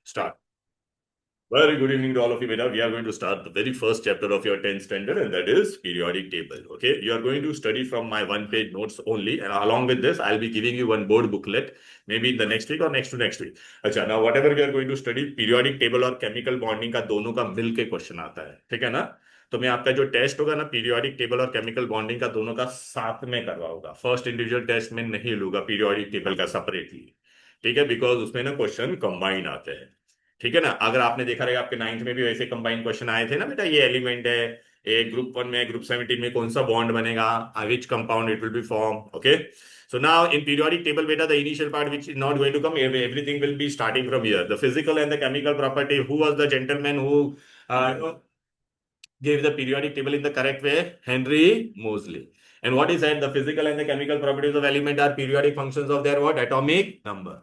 Start. Very good evening to all of you, beta. We are going to start the very first chapter of your 10th standard, and that is periodic table. Okay, you are going to study from my one-page notes only, and along with this, I'll be giving you one board booklet, maybe in the next week or next to next week. अच्छा, now whatever we are going to study, periodic table और chemical bonding का दोनों का मिल के question आता है, ठीक है ना? तो मैं आपका जो टेस्ट होगा ना पीरियोडिक टेबल और केमिकल बॉन्डिंग का दोनों का साथ में करवाऊंगा। फर्स्ट इंडिविजुअल टेस्ट में नहीं लूंगा पीरियोडिक टेबल का सेपरेटली, ठीक है? बिकॉज उसमें ना क्वेश्चन कंबाइन आते हैं, ठीक है ना? अगर आपने देखा रहेगा आपके नाइन्थ में भी वैसे कंबाइन क्वेश्चन आए थे ना बेटा, ये एलिमेंट है, एक ग्रुप 1 में ग्रुप 17 में कौन सा बॉन्ड बनेगा, which compound it will be form. Okay, so now in periodic table beta the initial part which is not going to come, everything will be starting from here, the physical and the chemical property. Who was the gentleman who gave the periodic table in the correct way? Henry Moseley. And what is that? The physical and the chemical properties of element are periodic functions of their what? Atomic number.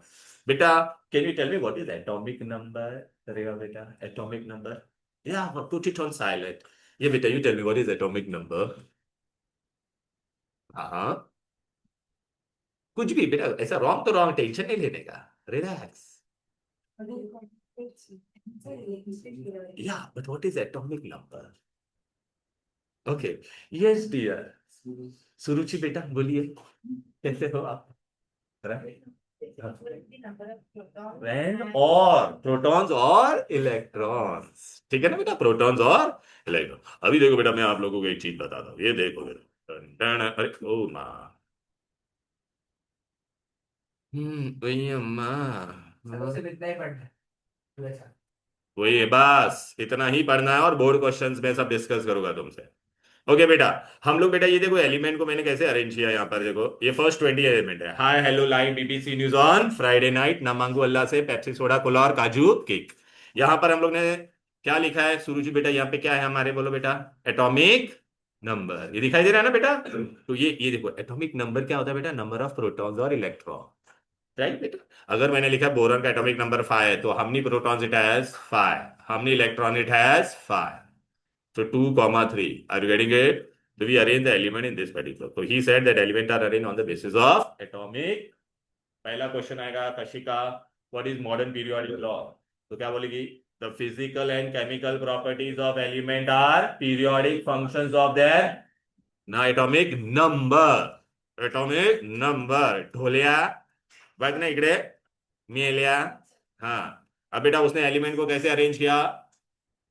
Beta, can you tell me what is atomic number? Beta, atomic number. Yeah, put it on silent. Yeah, beta, you tell me what is atomic number. हाँ, कुछ भी बेटा, ऐसा wrong तो wrong, tension नहीं लेने का, relax. Yeah, but what is atomic number? Okay, yes dear. सुरुचि बेटा बोलिए, कैसे हो आप? वैन और प्रोटॉन्स और इलेक्ट्रॉन्स, ठीक है ना बेटा, प्रोटॉन्स और इलेक्ट्रॉन. अभी देखो बेटा, मैं आप लोगों को एक चीज बताता हूँ, ये देखो बेटा. अरे ओ माँ, वही अम्मा, वही है, बस इतना ही पढ़ना है और बोर्ड क्वेश्चंस में सब डिस्कस करूंगा तुमसे. ओके बेटा, हम लोग बेटा ये देखो एलिमेंट को मैंने कैसे अरेंज किया. यहाँ पर देखो ये फर्स्ट 20 एलिमेंट है. Hi hello live BBC news on Friday night, ना मांगू अल्लाह से पेप्सी सोडा कोला और काजू केक. यहाँ पर हम लोग ने क्या लिखा है सुरुचि बेटा, यहाँ पे क्या है हमारे, बोलो बेटा. एटॉमिक नंबर, ये दिखाई दे रहा है ना बेटा? तो ये देखो एटॉमिक नंबर क्या होता है बेटा, नंबर ऑफ प्रोटॉन्स और इलेक्ट्रॉन, राइट बेटा. अगर मैंने लिखा बोरॉन का एटॉमिक नंबर 5 है, तो how many protons it has? 5. How many electron it has? 5. So 2 comma 3. Are you getting it? So we arrange the element in this particular. So he said that element are arranged on the basis of atomic. पहला question आएगा Kashika, what is modern periodic law? तो क्या बोलेगी? The physical and chemical properties of element are periodic functions of their ना atomic number. atomic number. ढोलिया बघ ना इकडे, मेलिया. हाँ, अब बेटा उसने एलिमेंट को कैसे अरेंज किया?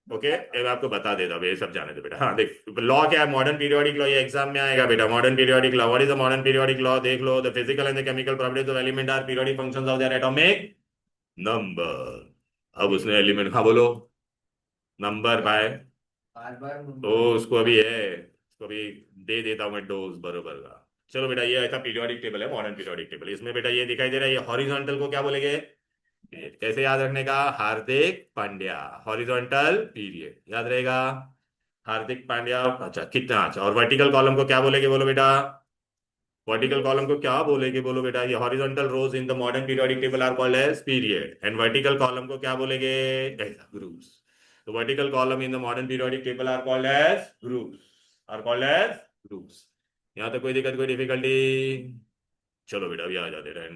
ओके, मैं आपको बता देता हूँ, ये सब जाने दो बेटा. हाँ देख, लॉ क्या है, मॉडर्न पीरियोडिक लॉ, ये एग्जाम में आएगा बेटा. Modern periodic law, what is the modern periodic law? देख लो, the physical and the chemical properties of element are periodic functions of their atomic number. अब उसने एलिमेंट, हाँ बोलो, नंबर बाय, तो उसको अभी है, उसको अभी दे देता हूँ मैं डोज बरोबर का. चलो बेटा, ये ऐसा पीरियोडिक टेबल है, मॉडर्न पीरियोडिक टेबल. इसमें बेटा ये दिखाई दे रहा है, ये हॉरिजॉन्टल को क्या बोलेंगे? कैसे याद रखने का? हार्दिक पांड्या, हॉरिजॉन्टल पीरियड याद रहेगा. हार्दिक पांड्या. अच्छा कितना अच्छा. और वर्टिकल कॉलम को क्या बोलेंगे, बोलो बेटा? वर्टिकल कॉलम को क्या बोलेंगे, बोलो बेटा? ये horizontal rows in the modern periodic table are called as period, and vertical column को क्या बोलेंगे? ऐसा ग्रुप्स. तो vertical column in the modern periodic table are called as groups, are called as groups. यहाँ तक कोई दिक्कत, कोई डिफिकल्टी? चलो बेटा अभी आ जाते हैं.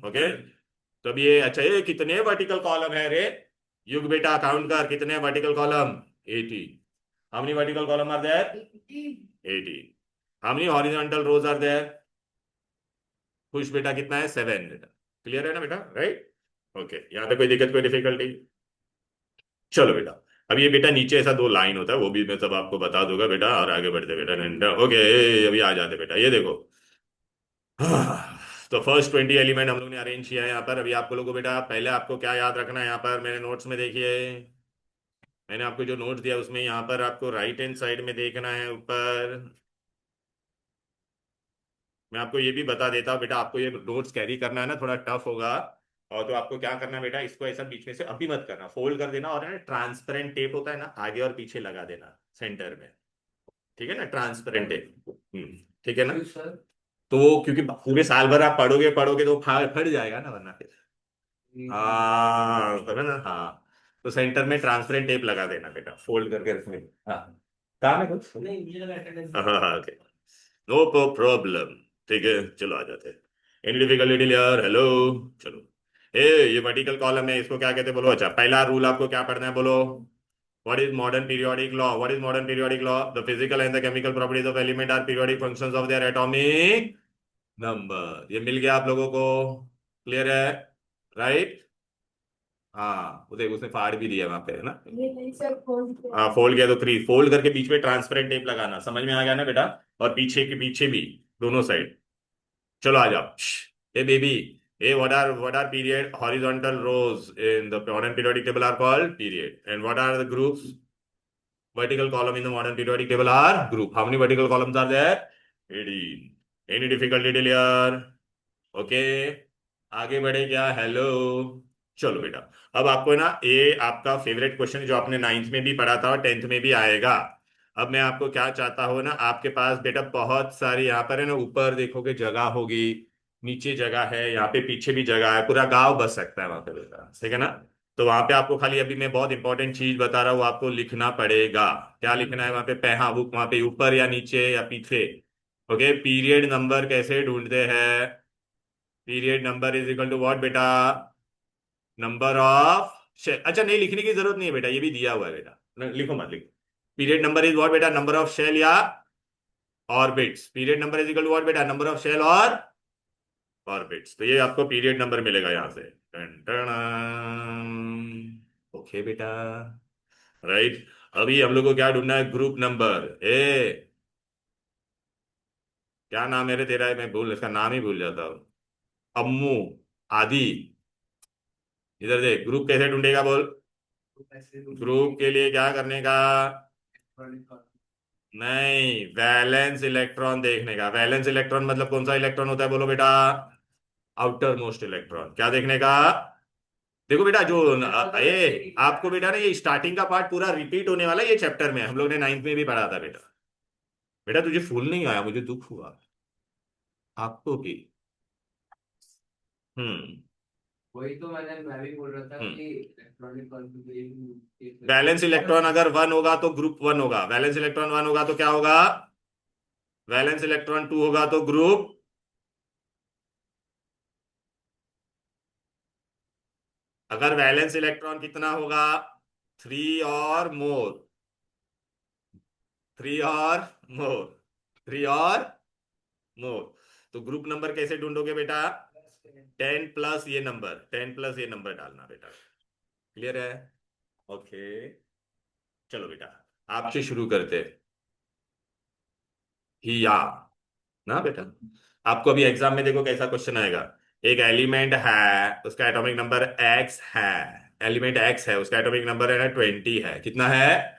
ओके, तो अब ये अच्छा, ये कितने वर्टिकल कॉलम है रे? युग बेटा काउंट कर, कितने vertical column? 80. How many vertical column are there? 80. How many horizontal rows are there? खुश बेटा कितना है? 7 बेटा. क्लियर है ना बेटा? राइट. ओके, यहाँ पे कोई दिक्कत, कोई डिफिकल्टी? चलो बेटा, अब ये बेटा नीचे ऐसा दो लाइन होता है, वो भी मैं सब आपको बता दूंगा बेटा, और आगे बढ़ते बेटा. ओके, अभी आ जाते बेटा, ये देखो. तो फर्स्ट 20 एलिमेंट हम लोग ने अरेंज किया है यहाँ पर. अभी आपको लोगों को बेटा पहले आपको क्या याद रखना है, यहाँ पर मेरे नोट्स में देखिए, मैंने आपको जो नोट्स दिया उसमें यहाँ पर आपको राइट हैंड साइड में देखना है ऊपर. मैं आपको ये भी बता देता हूँ बेटा, आपको ये नोट्स कैरी करना है ना, थोड़ा टफ होगा. और तो आपको क्या करना है बेटा, इसको ऐसा बीच में से अभी मत करना, फोल्ड कर देना, और है ना ट्रांसपेरेंट टेप होता है ना, आगे और पीछे लगा देना सेंटर में. ठीक है ना, ट्रांसपेरेंट टेप. ठीक है ना? तो वो क्योंकि पूरे साल भर आप पढ़ोगे पढ़ोगे तो फट जाएगा ना वरना फिर. हाँ समझ ना, हाँ. तो सेंटर में ट्रांसपेरेंट टेप लगा देना बेटा, फोल्ड करके रखने. हाँ, काम है कुछ नहीं, मुझे लगा attendance. हाँ हाँ ओके, नो प्रॉब्लम. ठीक है, चलो आ जाते हैं. एनी डिफिकल्टी यार? हेलो. चलो, ए, ये वर्टिकल कॉलम है, इसको क्या कहते हैं बोलो। अच्छा, पहला रूल आपको क्या पढ़ना है बोलो। What is modern periodic law? What is modern periodic law? The physical and the chemical properties of element are periodic functions of their atomic number. ये मिल गया आप लोगों को? क्लियर है? राइट। हाँ, वो देख उसने फाड़ भी दिया वहां पे, है ना। ये नहीं सर, फोन पे। हाँ, फोल्ड किया तो थ्री, फोल्ड करके बीच में ट्रांसपेरेंट टेप लगाना, समझ में आ गया ना बेटा। और पीछे के पीछे भी, दोनों साइड। चलो आ जाओ। ए baby, uh what are period horizontal rows in the modern periodic table are called period, and what are the groups vertical column in the modern periodic table are group. How many vertical columns are there? 18. Any difficulty till here? Okay, आगे बढ़े क्या? Hello. चलो बेटा, अब आपको ना ये आपका फेवरेट क्वेश्चन जो आपने नाइन्थ में भी पढ़ा था और टेंथ में भी आएगा। अब मैं आपको क्या चाहता हूँ ना, आपके पास बेटा बहुत सारी यहाँ पर है ना, ऊपर देखोगे जगह होगी, नीचे जगह है, यहाँ पे पीछे भी जगह है, पूरा गांव बस सकता है वहां पे बेटा, ठीक है ना। तो वहां पे आपको खाली अभी मैं बहुत इंपॉर्टेंट चीज बता रहा हूँ, आपको लिखना पड़ेगा। क्या लिखना है वहां पे? हाँ, वो वहां पे ऊपर या नीचे या पीछे। ओके, पीरियड नंबर कैसे ढूंढते हैं? Period number is equal to what बेटा? Number of shell. अच्छा, नहीं लिखने की जरूरत नहीं है बेटा, ये भी दिया हुआ है बेटा, लिखो मत लिखो। पीरियड नंबर इज व्हाट बेटा? नंबर ऑफ शेल या orbits. Period number is equal to what बेटा? नंबर ऑफ शेल और ऑर्बिट्स। तो ये आपको पीरियड नंबर मिलेगा यहां से। ओके बेटा, राइट। अभी हम लोग को क्या ढूंढना है? Group number. ए, क्या नाम है रे तेरा? मैं भूल, इसका नाम ही भूल जाता हूँ। अम्मू, आदि। इधर देख, ग्रुप कैसे ढूंढेगा बोल। ग्रुप के लिए क्या करने का? नहीं, वैलेंस इलेक्ट्रॉन देखने का। वैलेंस इलेक्ट्रॉन मतलब कौन सा इलेक्ट्रॉन होता है बोलो बेटा? Outer most electron. क्या देखने का? देखो बेटा, जो ये आपको बेटा ना, ये स्टार्टिंग का पार्ट पूरा रिपीट होने वाला है ये चैप्टर में, हम लोग ने नाइन्थ में भी पढ़ा था बेटा। बेटा तुझे फूल नहीं आया, मुझे दुख हुआ। आपको भी। हम्म। वही तो मैं भी बोल रहा था हम्म। कि इलेक्ट्रॉनिक कॉन्फ़िगरेशन। वैलेंस इलेक्ट्रॉन अगर वन होगा तो ग्रुप वन होगा, वैलेंस इलेक्ट्रॉन वन होगा तो क्या होगा? वैलेंस इलेक्ट्रॉन टू होगा तो ग्रुप। अगर वैलेंस इलेक्ट्रॉन कितना होगा? थ्री और मोर। थ्री और मोर। थ्री और मोर। तो ग्रुप नंबर कैसे ढूंढोगे बेटा? 10 प्लस ये नंबर, 10 प्लस ये नंबर डालना बेटा। क्लियर है? ओके, चलो बेटा, आपसे शुरू करते। ही या ना बेटा। आपको अभी एग्जाम में देखो कैसा क्वेश्चन आएगा। एक एलिमेंट है, उसका एटॉमिक नंबर एक्स है। एलिमेंट एक्स है, उसका एटॉमिक नंबर है ना 20 है। कितना है?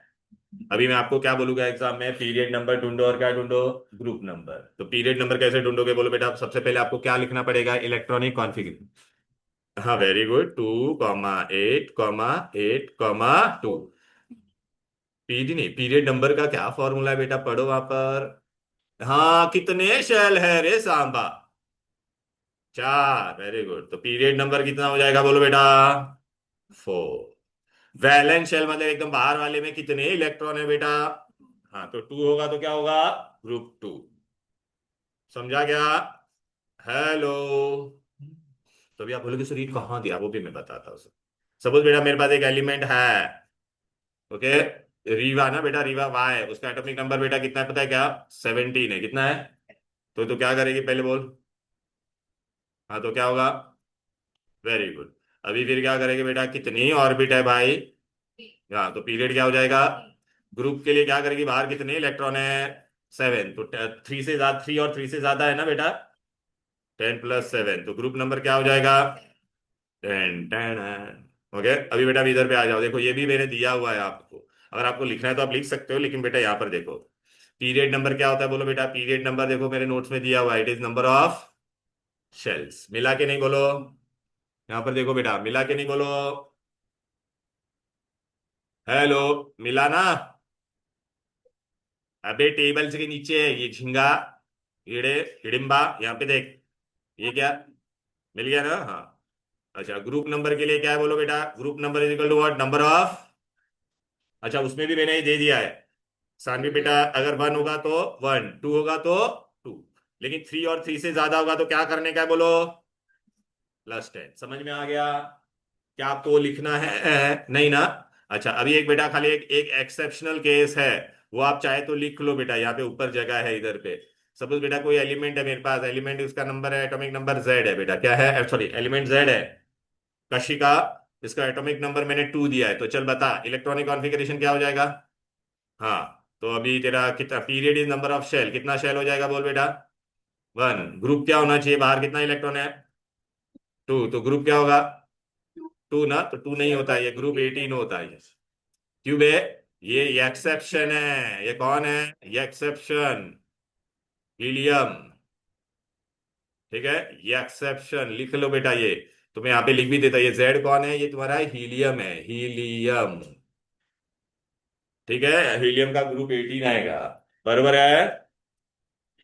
अभी मैं आपको क्या बोलूंगा एग्जाम में? पीरियड नंबर ढूंढो और क्या ढूंढो? Group number. तो पीरियड नंबर कैसे ढूंढोगे बोलो बेटा? सबसे पहले आपको क्या लिखना पड़ेगा? Electronic configuration. हाँ, वेरी गुड। 2,8,8,2। पीडी नहीं, पीरियड नंबर का क्या फॉर्मूला है बेटा? पढ़ो वहां पर। हाँ, कितने शेल है रे सांबा? चार, वेरी गुड। तो पीरियड नंबर कितना हो जाएगा बोलो बेटा? 4। वैलेंस शेल मतलब एकदम बाहर वाले में कितने इलेक्ट्रॉन है बेटा? हाँ, तो 2 होगा तो क्या होगा? ग्रुप 2। समझा क्या? हेलो। तो अभी आप बोलोगे सर ये कहाँ दिया, वो भी मैं बताता हूँ। सपोज बेटा मेरे पास एक एलिमेंट है। ओके, रीवा ना बेटा, रीवा वाई, उसका एटॉमिक नंबर बेटा कितना है पता है क्या? 17 है। कितना है? तो क्या करेगी पहले बोल। हाँ, तो क्या होगा? Very good. अभी फिर क्या करेंगे बेटा? कितनी ऑर्बिट है भाई? हाँ, तो पीरियड क्या हो जाएगा? ग्रुप के लिए क्या करेगी? बाहर कितने इलेक्ट्रॉन है? 7। तो थ्री से ज्यादा, 3 और 3 से ज्यादा है ना बेटा? 10 + 7, तो ग्रुप नंबर क्या हो जाएगा? 10 10। ओके, अभी बेटा अभी इधर पे आ जाओ। देखो ये भी मैंने दिया हुआ है आपको, अगर आपको लिखना है तो आप लिख सकते हो, लेकिन बेटा यहाँ पर देखो पीरियड नंबर क्या होता है बोलो बेटा? पीरियड नंबर देखो मेरे नोट्स में दिया हुआ है, it is number of shells. मिला के नहीं बोलो। यहाँ पर देखो बेटा, मिला के नहीं बोलो। हेलो, मिला ना? अबे टेबल के नीचे है ये झिंगा, कीड़े, हिडिंबा, यहाँ पे देख। ये क्या? मिल गया ना? हाँ। अच्छा, ग्रुप नंबर के लिए क्या है बोलो बेटा? Group number is equal to what? Number of. अच्छा, उसमें भी मैंने ये दे दिया है। सानवी बेटा, अगर 1 होगा तो 1, 2 होगा तो 2, लेकिन 3 और 3 से ज्यादा होगा तो क्या करने का है बोलो? +10 समझ में आ गया? क्या आपको वो लिखना है? नहीं ना? अच्छा, अभी एक बेटा खाली एक एक एक्सेप्शनल केस है, वो आप चाहे तो लिख लो बेटा, यहाँ पे ऊपर जगह है इधर पे। सपोज बेटा कोई एलिमेंट है मेरे पास, एलिमेंट उसका नंबर है, एटॉमिक नंबर Z है बेटा, क्या है, सॉरी एलिमेंट Z है, कशिका, इसका एटॉमिक नंबर मैंने 2 दिया है, तो चल बता इलेक्ट्रॉनिक कॉन्फ़िगरेशन क्या हो जाएगा? हाँ, तो अभी तेरा कितना period is number of shell, कितना शेल हो जाएगा बोल बेटा? 1। ग्रुप क्या होना चाहिए, बाहर कितना इलेक्ट्रॉन है? 2, तो ग्रुप क्या होगा? 2 ना, तो 2 नहीं होता है, ये ग्रुप 18 होता है। क्यों बे? ये एक्सेप्शन है, ये कौन है? ये एक्सेप्शन, हीलियम। ठीक है, ये एक्सेप्शन लिख लो बेटा, ये तो मैं यहाँ पे लिख भी देता, ये जेड कौन है, ये तुम्हारा हीलियम है, हीलियम। ठीक है, हीलियम का ग्रुप 18 आएगा, बरोबर है?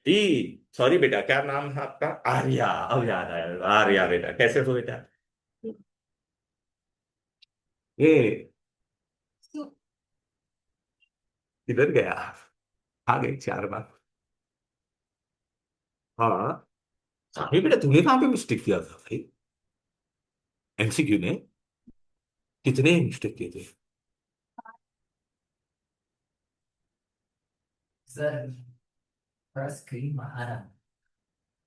टी, सॉरी बेटा, क्या नाम है आपका? आर्या, अब याद आया, आर्या बेटा, कैसे हो बेटा? ये किधर गया? आ गए 4 बार। हाँ, अभी बेटा तूने कहाँ पे मिस्टेक किया था भाई? MCQ ने कितने मिस्टेक किए थे? सर थोड़ा स्क्रीन बाहर आ।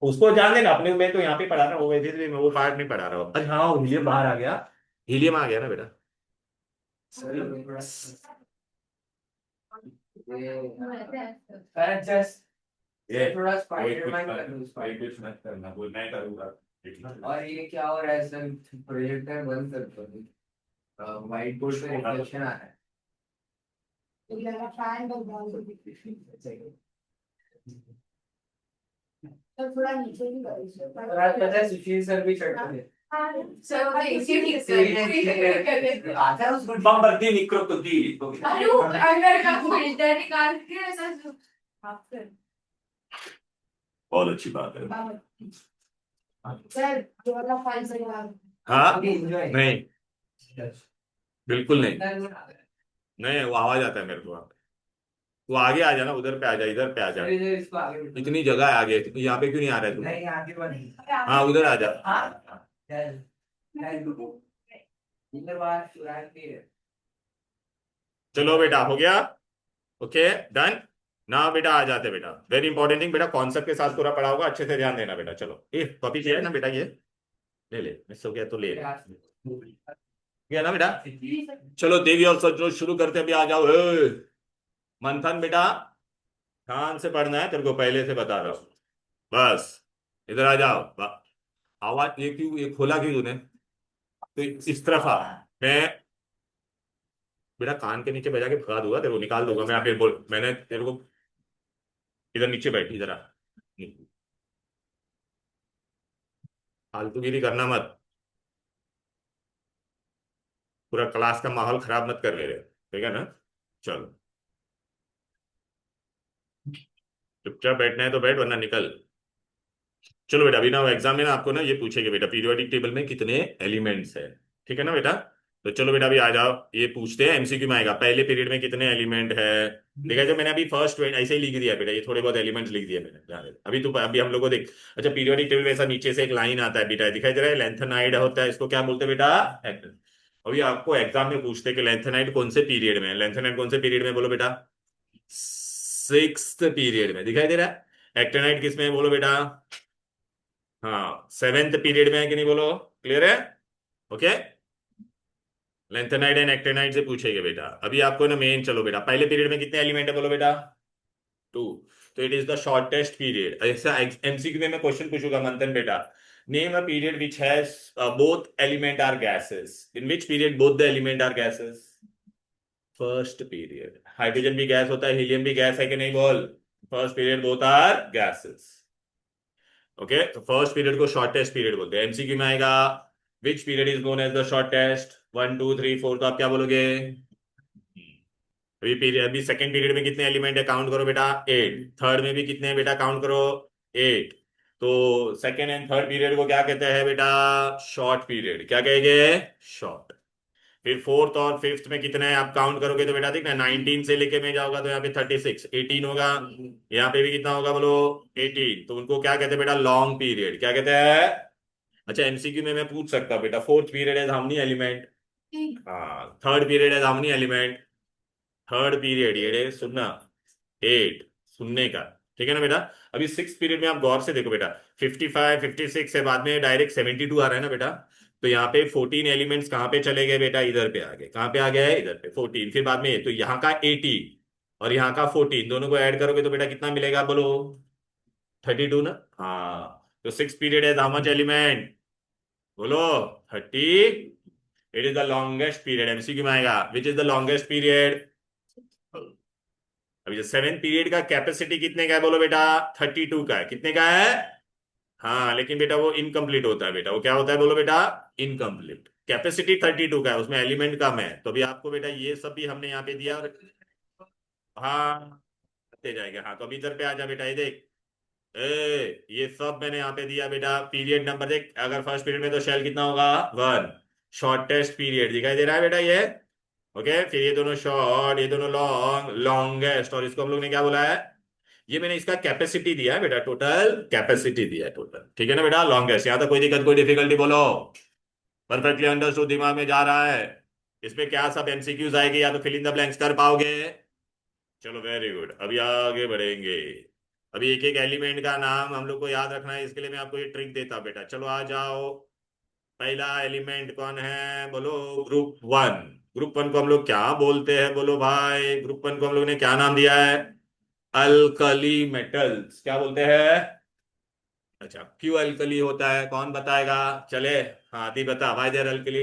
उसको जान देना, अपने मैं तो यहाँ पे पढ़ा रहा हूँ, वो वैसे भी मैं वो पार्ट नहीं पढ़ा रहा हूँ। अच्छा हाँ, हीलियम बाहर आ गया, हीलियम आ गया ना बेटा? सर थोड़ा ये जस्ट ये थोड़ा कोई कुछ स्पाइडरमैन मत, कर लूँ कोई कुछ मत करना, बोल मैं करूंगा। और ये क्या हो रहा है सर, प्रोजेक्टर बंद कर दो, व्हाइट बोर्ड पे रिफ्लेक्शन आ रहा है। तो थोड़ा नीचे भी करो सर। रात पता है सुशील सर भी चढ़ते हैं। सर वो इसी ठीक कर आता है उसको बम्बर्दी निकरो तो दी तो अरे वो अंदर का फिल्टर निकाल के ऐसा साफ कर। बहुत अच्छी बात है। सर जो वाला फाइल सही हाँ नहीं, बिल्कुल नहीं, नहीं वो आवाज आता है मेरे को वहाँ पे। वो आगे आ जाना, उधर पे आ जा, इधर पे आ जा, इसको आगे इतनी जगह है आगे, यहाँ पे क्यों नहीं आ रहा है तू? नहीं आगे बढ़। हाँ उधर आ जा। हाँ चल चल इधर बाहर चुरा के। चलो बेटा हो गया, ओके डन। ना बेटा आ जाते बेटा, वेरी इंपॉर्टेंट थिंग बेटा, कॉन्सेप्ट के साथ पूरा पढ़ा होगा, अच्छे से ध्यान देना बेटा। चलो ये कॉपी किया है ना बेटा, ये ले ले, मिस हो गया तो ले ले, गया ना बेटा? चलो देवी और सचो शुरू करते हैं, अभी आ जाओ। मंथन बेटा ध्यान से पढ़ना है, तेरे को पहले से बता रहा हूँ, बस इधर आ जाओ। आवाज ये क्यों, ये खोला क्यों तूने? तो इस तरफ आ, मैं बेटा कान के नीचे बजा के भगा दूंगा तेरे को, निकाल दूंगा मैं, यहाँ पे बोल, मैंने तेरे को, इधर नीचे बैठ, इधर आ, फालतूगिरी करना मत, पूरा क्लास का माहौल खराब मत कर ले रहे, ठीक है ना? चलो चुपचाप बैठना है तो बैठ, वरना निकल। चलो बेटा, अभी ना एग्जाम में ना आपको ना ये पूछेगा बेटा, पीरियोडिक टेबल में कितने एलिमेंट्स है, ठीक है ना बेटा? तो चलो बेटा अभी आ जाओ, ये पूछते हैं, MCQ में आएगा, पहले पीरियड में कितने एलिमेंट है। देखा जो मैंने अभी फर्स्ट ऐसे ही लिख दिया बेटा, ये थोड़े बहुत एलिमेंट्स लिख दिए मैंने, ध्यान दे। अभी तो अभी हम लोग को देख, अच्छा पीरियोडिक टेबल में ऐसा नीचे से एक लाइन आता है बेटा, दिखाई दे रहा है, लेंथेनाइड होता है, इसको क्या बोलते हैं बेटा? एक्टिन। अभी आपको एग्जाम में पूछते हैं कि लेंथेनाइड कौन से पीरियड में है, लेंथेनाइड कौन से पीरियड में, बोलो बेटा? 6th पीरियड में, दिखाई दे रहा है। एक्टिनाइड किस में है बोलो बेटा? हाँ 7th पीरियड में है कि नहीं, बोलो? क्लियर है? ओके, लेंथेनाइड एंड एक्टिनाइड से पूछेगा बेटा। अभी आपको ना मेन, चलो बेटा पहले पीरियड में कितने एलिमेंट है बोलो बेटा? 2, तो it is the shortest period. ऐसा MCQ में मैं क्वेश्चन पूछूंगा मंथन बेटा, name a period which has both element are gases, in which period both the element are gases? First period. Hydrogen भी गैस होता है, हीलियम भी गैस है कि नहीं, बोल? First period both are gases, okay, तो फर्स्ट पीरियड को शॉर्टेस्ट पीरियड बोलते हैं। MCQ में आएगा which period is known as the shortest, 1 2 3 4, तो आप क्या बोलोगे? अभी पीरियड, अभी सेकंड पीरियड में कितने एलिमेंट है, काउंट करो बेटा, 8। थर्ड में भी कितने हैं बेटा, काउंट करो, 8। तो सेकंड एंड थर्ड पीरियड को क्या कहते हैं बेटा? शॉर्ट पीरियड, क्या कहेंगे? शॉर्ट। फिर फोर्थ और फिफ्थ में कितने हैं आप काउंट करोगे तो बेटा देखना, 19 से लेके में जाओगा तो यहाँ पे 36, 18 होगा, यहाँ पे भी कितना होगा बोलो? 18, तो उनको क्या कहते हैं बेटा? लॉन्ग पीरियड, क्या कहते हैं? अच्छा एमसीक्यू में मैं पूछ सकता हूँ बेटा, फोर्थ पीरियड है हाउ मेनी एलिमेंट? हाँ, थर्ड पीरियड है how many element? Third period ये सुनना, 8, सुनने का। ठीक है ना बेटा? अभी सिक्स पीरियड में आप गौर से देखो बेटा, 55 56 है, बाद में डायरेक्ट 72 आ रहा है ना बेटा। तो यहाँ पे 14 एलिमेंट्स कहाँ पे चले गए बेटा? इधर पे आ गए। कहाँ पे आ गया है? इधर पे 14। फिर बाद में तो यहाँ का 18 और यहाँ का 14, दोनों को ऐड करोगे तो बेटा कितना मिलेगा बोलो? 32 ना। हाँ, तो सिक्स पीरियड है हाउ मच एलिमेंट? बोलो। 30। It is the longest period. MCQ में आएगा, विच इज द लॉन्गेस्ट पीरियड? अभी जो सेवेंथ पीरियड का कैपेसिटी कितने का है बोलो बेटा? 32 का है। कितने का है? हाँ, लेकिन बेटा वो इनकम्प्लीट होता है बेटा। वो क्या होता है बोलो बेटा? इनकम्प्लीट। कैपेसिटी 32 का है, उसमें एलिमेंट कम है। तो अभी आपको बेटा ये सब भी हमने यहाँ पे दिया और हाँ, दे जाएंगे। हाँ, तो अभी इधर पे आ जा बेटा, ये देख। ये सब मैंने यहाँ पे दिया बेटा। पीरियड नंबर देख, अगर फर्स्ट पीरियड में तो शेल कितना होगा? 1। शॉर्टेस्ट पीरियड दिखाई दे रहा है बेटा ये। ओके, फिर ये दोनों शॉर्ट, ये दोनों लॉन्ग, लॉन्गेस्ट, और इसको हम लोग ने क्या बोला है? ये मैंने इसका कैपेसिटी दिया है बेटा, टोटल कैपेसिटी दिया है टोटल। ठीक है ना बेटा? लॉन्गेस्ट। यहां तक कोई दिक्कत, कोई डिफिकल्टी बोलो? परफेक्टली अंडरस्टूड, दिमाग में जा रहा है? इसमें क्या सब एमसीक्यूज आएगी या तो फिल इन द ब्लैंक्स कर पाओगे? चलो वेरी गुड, अभी आगे बढ़ेंगे। अभी एक एक एलिमेंट का नाम हम लोग को याद रखना है, इसके लिए मैं आपको ये ट्रिक देता बेटा। चलो आ जाओ। पहला एलिमेंट कौन है बोलो? Group one. ग्रुप वन को हम लोग क्या बोलते हैं बोलो भाई? ग्रुप वन को हम लोग ने क्या नाम दिया है? Alkali metals. क्या बोलते हैं? अच्छा, क्यों अल्कली होता है कौन बताएगा? चले। हाँ आदि बता, वाई देयर अल्कली?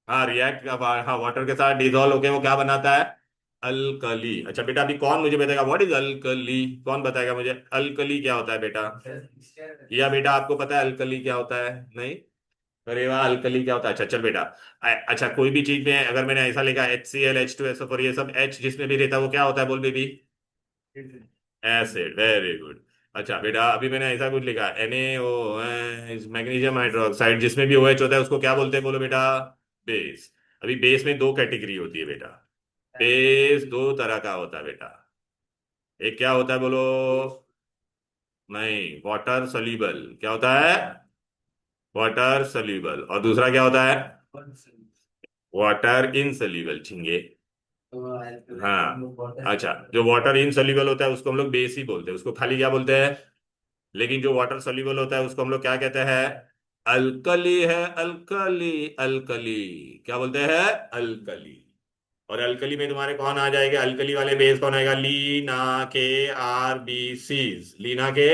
हाँ, रिएक्ट, हाँ वाटर के साथ डिजोल्व होके वो क्या बनाता है? अल्कली। अच्छा बेटा, अभी कौन मुझे बताएगा व्हाट इज अल्कली? कौन बताएगा मुझे अल्कली क्या होता है बेटा? या बेटा आपको पता है अल्कली क्या होता है? नहीं? अरे वाह, अल्कली क्या होता है? अच्छा चल बेटा। अच्छा, कोई भी चीज में अगर मैंने ऐसा लिखा HCl H2SO4 ये सब H जिसमें भी रहता है वो क्या होता है बोल बेबी? एसिड। Very good. अच्छा बेटा, अभी मैंने ऐसा कुछ लिखा NaO, मैग्नीशियम हाइड्रोक्साइड, जिसमें भी OH होता है उसको क्या बोलते हैं बोलो बेटा? बेस। अभी बेस में दो कैटेगरी होती है बेटा। बेस दो तरह का होता है बेटा। एक क्या होता है बोलो? नहीं, वाटर सोल्यूबल। क्या होता है? Water soluble. और दूसरा क्या होता है? वाटर इनसोल्यूबल, झिंगे। हाँ। अच्छा, जो वाटर इनसोल्यूबल होता है उसको हम लोग बेस ही बोलते हैं, उसको खाली क्या बोलते हैं? लेकिन जो वाटर सोल्यूबल होता है उसको हम लोग क्या कहते हैं? अल्कली है, अल्कली। अल्कली। क्या बोलते हैं? अल्कली। और अल्कली में तुम्हारे कौन आ जाएगा? अल्कली वाले बेस कौन आएगा? लीना के आरबीसीज। लीना के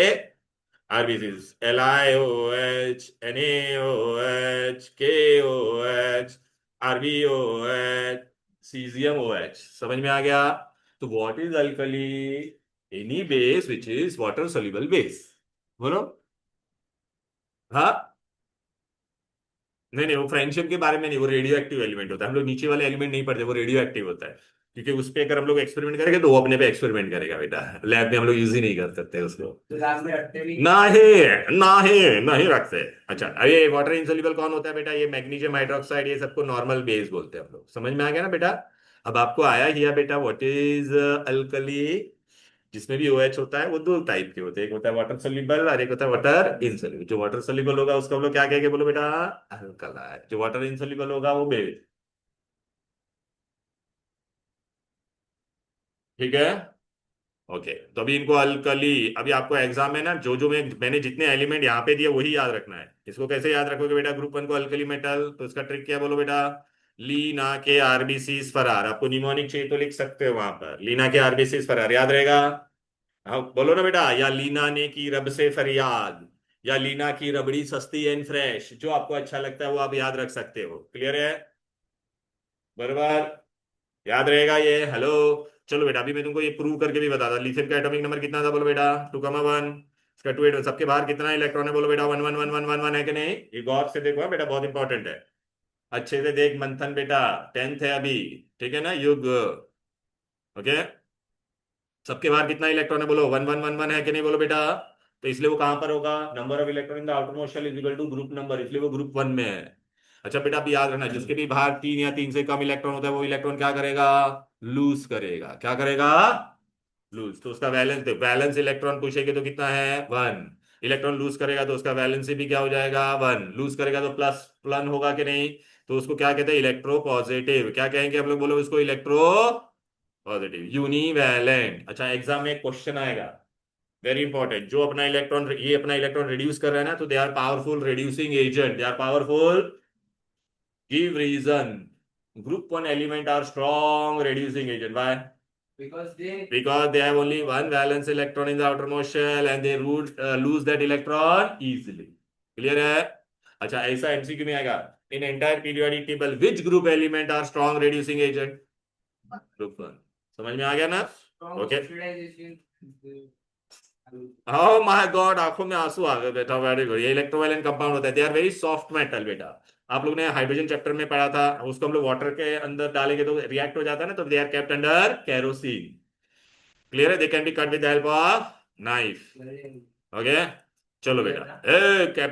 RBCs. LiOH, NaOH, KOH, RbOH, CesiumOH। समझ में आ गया? तो what is alkali? Any base which is water soluble base. बोलो। हाँ। नहीं नहीं, वो फ्रेंडशिप के बारे में नहीं, वो रेडियो एक्टिव एलिमेंट होता है। हम लोग नीचे वाले एलिमेंट नहीं पढ़ते, वो रेडियो एक्टिव होता है। क्योंकि उस पे अगर हम लोग एक्सपेरिमेंट करेंगे तो वो अपने पे एक्सपेरिमेंट करेगा बेटा। लैब में हम लोग यूज ही नहीं कर सकते उसको। नहीं, नहीं, नहीं रखते। अच्छा, अब ये वाटर इनसोल्यूबल कौन होता है बेटा? ये मैग्नीशियम हाइड्रोक्साइड, ये सबको नॉर्मल बेस बोलते हैं हम लोग। समझ में आ गया ना बेटा? अब आपको आया हिया बेटा व्हाट इज अल्कली। जिसमें भी OH होता है वो दो टाइप के होते हैं, एक होता है वाटर सोल्यूबल और एक होता है वाटर इनसोल्यूबल। जो वाटर सोल्यूबल होगा उसको हम लोग क्या कहेंगे बोलो बेटा? अल्कलाइड। जो वाटर इनसोल्यूबल होगा वो बेस। ठीक है। ओके, तो अभी इनको अल्कली। अभी आपको एग्जाम में ना जो जो मैंने जितने एलिमेंट यहाँ पे दिए वही याद रखना है। इसको कैसे याद रखोगे बेटा? ग्रुप वन को अल्कली मेटल, तो इसका ट्रिक क्या बोलो बेटा? लीना के आरबीसी फरार। आपको निमोनिक चाहिए तो लिख सकते हो वहां पर, लीना के आरबीसी फरार याद रहेगा। हाँ बोलो ना बेटा, या लीना ने की रब से फरियाद, या लीना की रबड़ी सस्ती एंड फ्रेश, जो आपको अच्छा लगता है वो आप याद रख सकते हो। क्लियर है? बराबर। याद रहेगा ये? हेलो। चलो बेटा, अभी मैं तुमको ये प्रूव करके भी बता था। लिथियम का एटॉमिक नंबर कितना था बोलो बेटा? 2,1। इसका 2,8। सबके बाहर कितना इलेक्ट्रॉन है बोलो बेटा? 1,1,1,1,1,1 है कि नहीं? ये गौर से देखो हाँ बेटा, बहुत इंपॉर्टेंट है। अच्छे से देख मंथन बेटा, 10th है अभी। ठीक है ना युग? ओके। सबके बाहर कितना इलेक्ट्रॉन है बोलो? 1,1,1,1 है कि नहीं बोलो बेटा? तो इसलिए वो कहां पर होगा? Number of electron in the outermost shell is equal to group number, इसलिए वो ग्रुप वन में है। अच्छा बेटा, अभी याद रखना, जिसके भी बाहर 3 या 3 से कम इलेक्ट्रॉन होता है वो इलेक्ट्रॉन क्या करेगा? लूज करेगा। क्या करेगा? लूज। तो उसका वैलेंस दे, वैलेंस इलेक्ट्रॉन पूछेगी तो कितना है? 1। इलेक्ट्रॉन लूज करेगा तो उसका वैलेंसी भी क्या हो जाएगा, 1। लूज करेगा तो प्लस प्लन होगा कि नहीं, तो उसको क्या कहते हैं, इलेक्ट्रो पॉजिटिव। क्या कहेंगे हम लोग, बोलो उसको, इलेक्ट्रो पॉजिटिव, यूनिवैलेंट। अच्छा, एग्जाम में एक क्वेश्चन आएगा, वेरी इंपॉर्टेंट, जो अपना इलेक्ट्रॉन, ये अपना इलेक्ट्रॉन रिड्यूस कर रहा है ना, तो they are powerful reducing agent, they are powerful, give reason. Group one element are strong reducing agent, why? because they Because they have only one valence electron in the outermost shell and they lose that electron easily. Clear है? अच्छा, ऐसा MCQ में आएगा, in entire periodic table which group element are strong reducing agent? Group one. समझ में आ गया ना? strong okay. oxidization oh my god, आंखों में आंसू आ गए बेटा, वेरी गुड। ये इलेक्ट्रोवैलेंट कंपाउंड होता है, they are very soft metal बेटा। आप लोग ने हाइड्रोजन चैप्टर में पढ़ा था, उसको हम लोग वाटर के अंदर डालेंगे तो रिएक्ट हो जाता है ना, तो they are kept under kerosene. Clear है? They can be cut with the help of knife. Okay, चलो बेटा।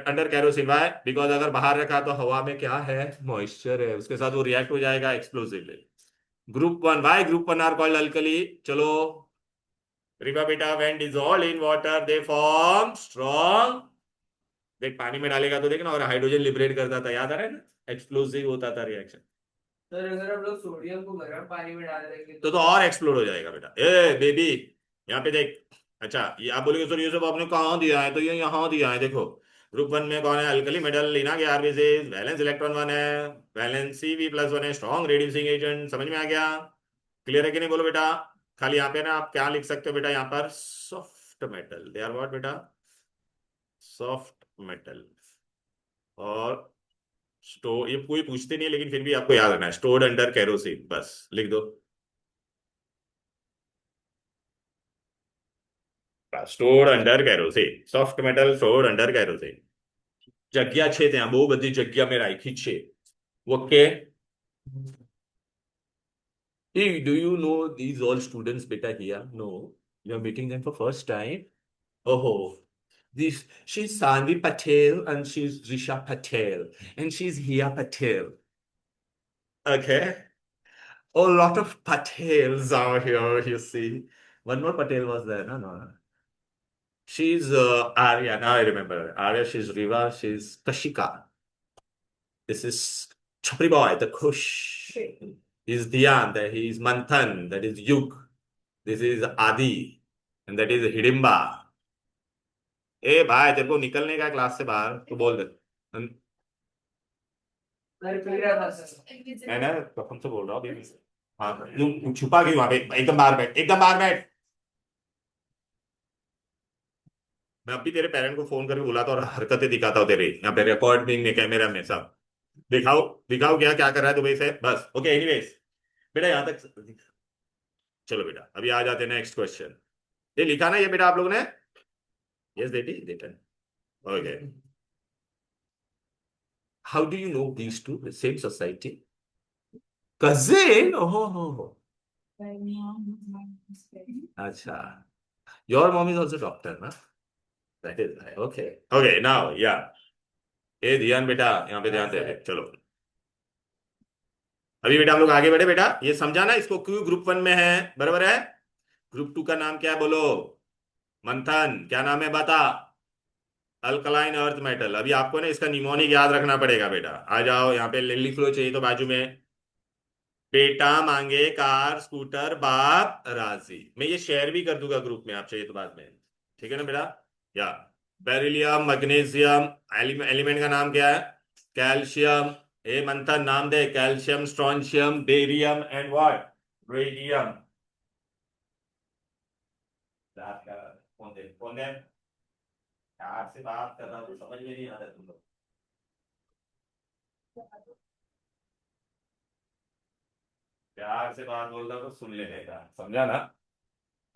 Under kerosene, Y? बिकॉज अगर बाहर रखा तो हवा में क्या है, मॉइस्चर है, उसके साथ वो रिएक्ट हो जाएगा explosively. Group one, why group one are called alkali? चलो रिवा बेटा, when dissolve in water they form strong. देख, पानी में डालेगा तो देखना, और हाइड्रोजन लिबरेट करता था, याद आ रहा है ना, एक्सप्लोसिव होता था रिएक्शन। सर अगर हम लोग सोडियम को गर्म पानी में डाल देंगे तो और एक्सप्लोड हो जाएगा बेटा। ए बेबी, यहाँ पे देख। अच्छा, ये आप बोलोगे सर ये सब आपने कहाँ दिया है, तो ये यहाँ दिया है, देखो। ग्रुप वन में कौन है, अल्कली मेटल, लीना के आरबीसीज, वैलेंस इलेक्ट्रॉन 1 है, वैलेंस Cv+1 है, स्ट्रॉन्ग रिड्यूसिंग एजेंट। समझ में आ गया? क्लियर है कि नहीं, बोलो बेटा। खाली यहाँ पे ना आप क्या लिख सकते हो बेटा, यहाँ पर soft metal, they are what बेटा, सॉफ्ट मेटल। और ये कोई पूछते नहीं है, लेकिन फिर भी आपको याद रखना है, स्टोर्ड अंडर केरोसिन, बस लिख दो। Stored under kerosene, soft metal stored under kerosene. જગ્યા છે ત્યાં, બહુ બધી જગ્યા મેં રાખી છે। Okay, do you know these all students beta here? No, you're meeting them for first time. Oh, this, she's Sanvi Patel and she's Risha Patel and she's Hiya Patel. Okay, a lot of Patels out here, you see. One more Patel was there. No, no, no. She's Arya. Now I remember. Arya, she's Riva, she's Kashika. This is Chapri boy, the Kush. Is Dhyan, that he is Manthan, that is Yug. This is Adi, and that is Hidimba. ए भाई, तेरे को निकलने का class से बाहर तो बोल दे। Sir फिर क्या था सर मैं ना कब से बोल रहा हूँ अभी। हाँ, तू छुपा गई वहां पे, एकदम बाहर बैठ, एकदम बाहर बैठ। मैं अभी तेरे पेरेंट को फोन करके बुलाता और हरकतें दिखाता हूँ तेरी, यहाँ पे रिकॉर्डिंग में, कैमरा में, सब दिखाओ। दिखाओ क्या क्या कर रहा है दुबई से, बस। ओके, एनीवेज बेटा, यहाँ तक। चलो बेटा, अभी आ जाते हैं नेक्स्ट क्वेश्चन। ये लिखा ना ये बेटा आप लोगों ने? यस बेटी, written. Okay, how do you know these two same society? Cousin? ओहो, अच्छा, your mom is also doctor ना? That is okay. Okay, now yeah, ए ध्यान बेटा, यहाँ पे ध्यान दे, चलो। अभी बेटा हम लोग आगे बढ़े बेटा, ये समझा ना इसको, क्यों ग्रुप वन में है, बराबर है। ग्रुप टू का नाम क्या है, बोलो? मंथन। क्या नाम है, बता? Alkaline earth metal. अभी आपको ना इसका निमोनिक याद रखना पड़ेगा बेटा। आ जाओ यहाँ पे, लिख लो, चाहिए तो बाजू में। बेटा मांगे कार स्कूटर बाप राजी। मैं ये शेयर भी कर दूंगा ग्रुप में, आप चाहिए तो बाद में। ठीक है ना बेटा? या बेरिलियम, मैग्नीशियम, एलिमेंट का नाम क्या है? कैल्शियम। ए मंथन, नाम दे, calcium, strontium, barium and what, radium. कौन दे, कौन दे? प्यार से बात कर रहा हूँ, समझ में नहीं आ रहा तुम लोग। प्यार से बात बोल रहा तो सुन लेने का, समझा ना?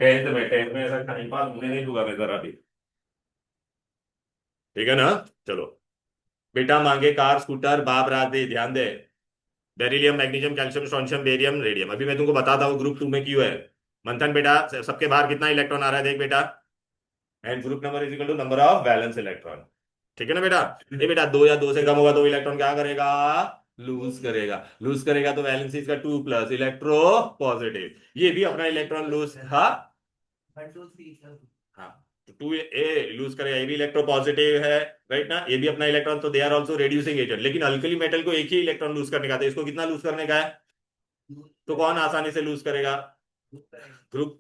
टेंथ में ऐसा टाइम पास होने नहीं दूंगा मैं जरा भी। ठीक है ना? चलो बेटा, मांगे कार स्कूटर बाप रात दे, ध्यान दे। Beryllium, magnesium, calcium, strontium, barium, radium. अभी मैं तुमको बताता हूँ ग्रुप टू में क्यों है। मंथन बेटा, सबके बाहर कितना इलेक्ट्रॉन आ रहा है, देख बेटा। And group number is equal to number of valence electron. ठीक है ना बेटा? ये बेटा, दो या दो से कम होगा तो इलेक्ट्रॉन क्या करेगा, लूज करेगा। लूज करेगा तो वैलेंसी इसका 2+ इलेक्ट्रो पॉजिटिव। ये भी अपना इलेक्ट्रॉन लूज, हाँ। हाँ, तो 2a लूज करेगा, ये भी इलेक्ट्रो पॉजिटिव है, राइट ना, ये भी अपना इलेक्ट्रॉन, तो they are also reducing agent. लेकिन अल्कली मेटल को एक ही इलेक्ट्रॉन लूज करने का था, इसको कितना लूज करने का है? तो कौन आसानी से लूज करेगा? ग्रुप।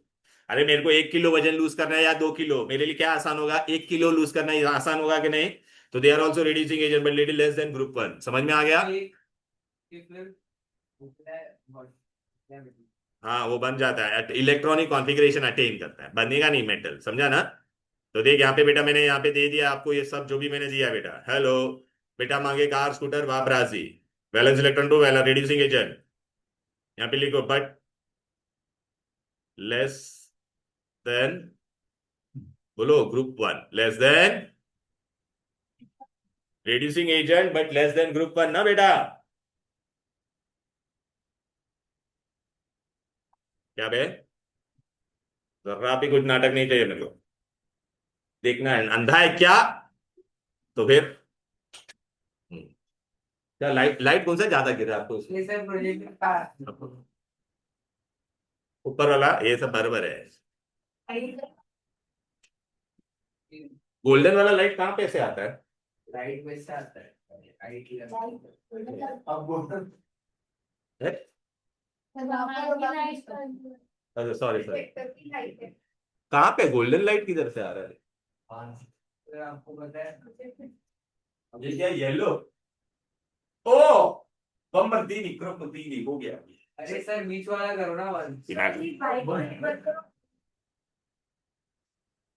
अरे मेरे को 1 किलो वजन लूज करना है या 2 किलो, मेरे लिए क्या आसान होगा? 1 किलो लूज करना है, आसान होगा कि नहीं? तो they are also reducing agent but little less than group 1। समझ में आ गया? हाँ, वो बन जाता है, इलेक्ट्रॉनिक कॉन्फ़िगरेशन अटेन करता है, बनेगा नहीं मेटल, समझा ना? तो देख यहाँ पे बेटा, मैंने यहाँ पे दे दिया आपको ये सब जो भी मैंने दिया बेटा। हेलो बेटा, मांगे कार स्कूटर वापरासी, वैलेंस इलेक्ट्रॉन टू वैला रिड्यूसिंग एजेंट, यहाँ पे लिखो बट लेस देन, बोलो group 1 less than reducing agent but less than group 1 ना बेटा। क्या बे? जरा भी कुछ नाटक नहीं चाहिए मेरे को, देखना है अंधा है क्या? तो फिर क्या लाइट, लाइट कौन सा ज्यादा गिर रहा है आपको उसमें? ये सब प्रोजेक्ट का ऊपर वाला ये सब बराबर है। गोल्डन वाला लाइट कहाँ पे से आता है? लाइट में से आता है, आईटी अब बोल है? अच्छा सॉरी सॉरी, कहाँ पे गोल्डन लाइट किधर से आ रहा है? आपको पता है। ये क्या येलो? ओ बम्बरदीनी क्रोकोदीनी हो गया। अरे सर बीच वाला करो ना बंद।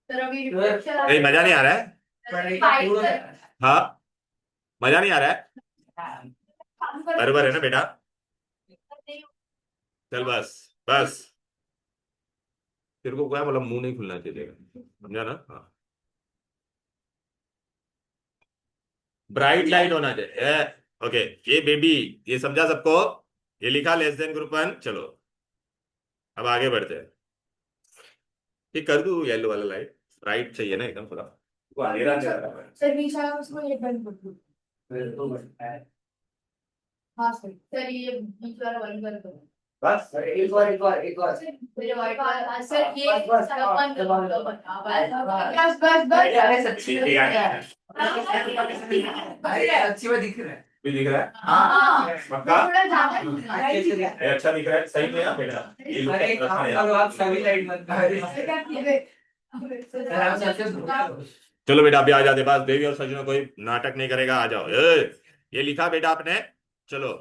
नहीं मजा नहीं आ रहा है? हाँ, मजा नहीं आ रहा है? बराबर है ना बेटा? चल बस, बस। तेरे को क्या मतलब, मुंह नहीं खुलना चाहिए, समझा ना? हाँ, ब्राइट लाइट होना चाहिए। ओके, ये बेबी, ये समझा सबको? ये लिखा लेस देन ग्रुप 1। चलो अब आगे बढ़ते हैं। ये कर दूं येलो वाला लाइट? ब्राइट चाहिए ना एकदम थोड़ा, वो अंधेरा अंधेरा लग रहा है। सर बीच वाला उसको एक बंद कर दो। हाँ सर ये बीच वाला बंद कर दो। बस एक और मेरे वाइट वाला सर ये बंद कर दो। बस बस बस अरे सच्ची में दिख रहा है। अरे सच्ची में दिख रहा है। भी दिख रहा है? हाँ पक्का? थोड़ा ज्यादा दिख रहा है। ये अच्छा दिख रहा है, सही में यार बेटा? ये look अरे रखना है करो यार। आप सभी लाइट बंद कर दो। चलो बेटा अभी आ जाते पास, देवी और सजनों, कोई नाटक नहीं करेगा, आ जाओ। ये लिखा बेटा आपने? चलो,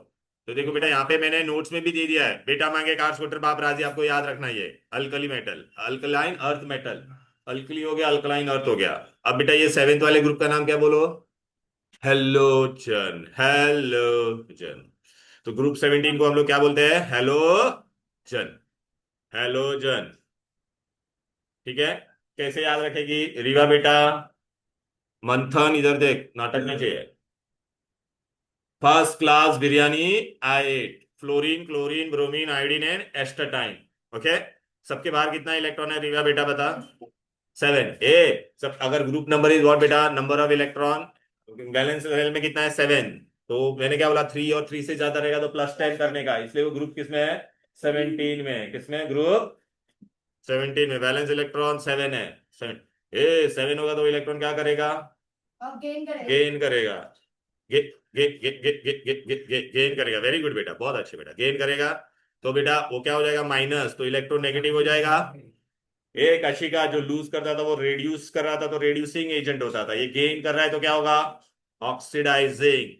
तो देखो बेटा, यहाँ पे मैंने नोट्स में भी दे दिया है बेटा, मांगे कार स्कूटर बाप राजी, आपको याद रखना ये alkali metal, alkaline earth metal, alkali हो गया, अल्कलाइन अर्थ हो गया। अब बेटा ये सेवेंथ वाले ग्रुप का नाम क्या बोलो? Halogen, halogen. तो ग्रुप 17 को हम लोग क्या बोलते हैं? Halogen, halogen. ठीक है, कैसे याद रखेगी रीवा बेटा? मंथन इधर देख, नाटक नहीं चाहिए। First class biryani I ate, fluorine chlorine bromine iodine and astatine. Okay, सबके बाहर कितना इलेक्ट्रॉन है रीवा बेटा बता? 7 ए। सब अगर ग्रुप नंबर इज व्हाट बेटा? Number of electron. Valence shell में कितना है? 7। तो मैंने क्या बोला, 3 और 3 से ज्यादा रहेगा तो +10 करने का, इसलिए वो ग्रुप किसमें है? 17 में। किसमें? ग्रुप 17 में। बैलेंस इलेक्ट्रॉन 7 है। 7 ए 7 होगा तो इलेक्ट्रॉन क्या करेगा? गेन करेगा। गेन करेगा। गे, गे, गे, गे, गे, गे, गे, गे, गेन करेगा। वेरी गुड बेटा, बहुत अच्छे बेटा, गेन करेगा। तो बेटा वो क्या हो जाएगा? माइनस, तो इलेक्ट्रॉन नेगेटिव हो जाएगा। एक अशिका जो लूज करता था वो रेड्यूस कर रहा था, तो रेड्यूसिंग एजेंट होता था, ये गेन कर रहा है तो क्या होगा? Oxidizing.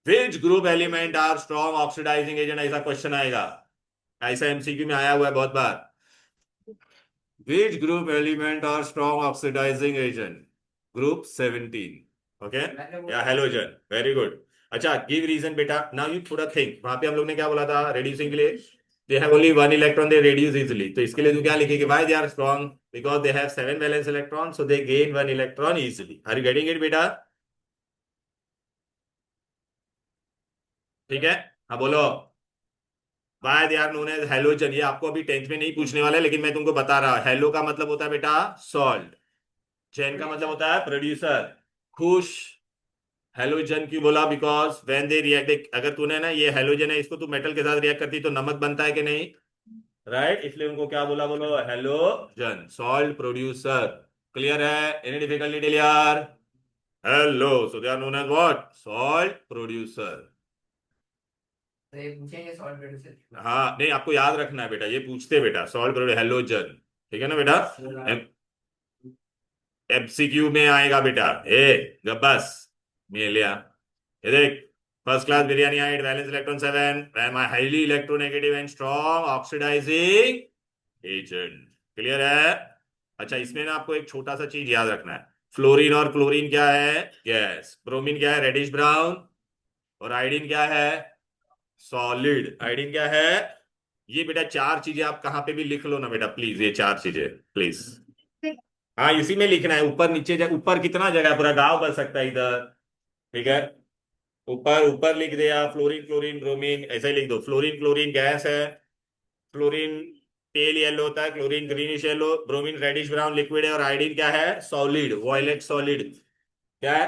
Which group element are strong oxidizing agent, ऐसा क्वेश्चन आएगा, ऐसा एमसीक्यू में आया हुआ है बहुत बार। Which group element are strong oxidizing agent? Group 17. Okay? या हेलोजन, वेरी गुड। अच्छा, गिव रीजन बेटा, नाउ यू थोड़ा थिंक, वहां पे हम लोग ने क्या बोला था रेड्यूसिंग के लिए? They have only one electron, they reduce easily, तो इसके लिए तू क्या लिखेगी? Why they are strong? Because they have 7 valence electron, so they gain one electron easily. Are you getting it बेटा? ठीक है, हाँ बोलो। Why they are known as halogen, ये आपको अभी 10th में नहीं पूछने वाला है, लेकिन मैं तुमको बता रहा हूं। हेलो का मतलब होता है बेटा सॉल्ट, जैन का मतलब होता है प्रोड्यूसर, खुश। हेलोजन क्यों बोला? बिकॉज व्हेन दे रिएक्ट, अगर तूने ना ये हेलोजन है, इसको तू मेटल के साथ रिएक्ट करती तो नमक बनता है कि नहीं? राइट, इसलिए उनको क्या बोला? बोलो हेलोजन, सॉल्ट प्रोड्यूसर। क्लियर है? एनी डिफिकल्टी टिल यार? Hello, so they are known as what? Salt producer. तो ये पूछेंगे सॉल्ट प्रोड्यूसर। हाँ नहीं, आपको याद रखना है बेटा, ये पूछते हैं बेटा, सॉल्ट प्रोड्यूसर हेलोजन। ठीक है ना बेटा? एमसीक्यू में आएगा बेटा। ए गब्बस, मैं लिया। ये देख, first class biryani ate, valence electron 7, highly electronegative and strong oxidizing agent. Clear है? अच्छा, इसमें ना आपको एक छोटा सा चीज याद रखना है। फ्लोरीन और क्लोरीन क्या है? गैस। ब्रोमीन क्या है? Reddish brown. और आयोडीन क्या है? सॉलिड। आयोडीन क्या है? ये बेटा चार चीजें आप कहाँ पे भी लिख लो ना बेटा, प्लीज, ये चार चीजें प्लीज। हाँ, इसी में लिखना है, ऊपर नीचे ऊपर कितना जगह है, पूरा गांव बन सकता है इधर। ठीक है? ऊपर ऊपर लिख दिया फ्लोरीन क्लोरीन ब्रोमीन, ऐसा ही लिख दो। फ्लोरीन क्लोरीन गैस है। क्लोरीन पेल येलो होता है, chlorine greenish yellow, bromine reddish brown liquid है, और आयोडीन क्या है? Solid, violet solid. क्या है?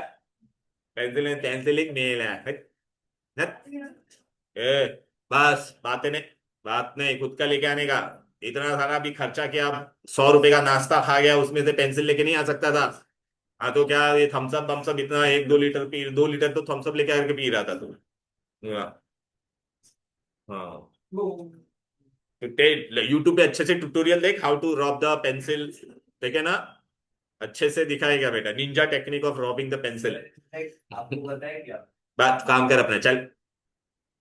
पेंसिल पेंसिलिक मेल है। हट, हट। ए, बस बातें नहीं, बात नहीं, खुद का लेके आने का। इतना सारा भी खर्चा किया, 100 रुपए का नाश्ता खा गया, उसमें से पेंसिल लेके नहीं आ सकता था? हाँ तो क्या ये थम्सअप बम्सअप इतना 1-2 लीटर पी, 2 लीटर तो थम्सअप लेके आकर पी रहा था तू? हाँ। हाँ। यूट्यूब पे अच्छे से ट्यूटोरियल देख, how to rob the pencil. ठीक है ना? अच्छे से दिखाएगा बेटा, ninja technique of robbing the pencil. आपको पता है क्या? बात काम कर अपने, चल।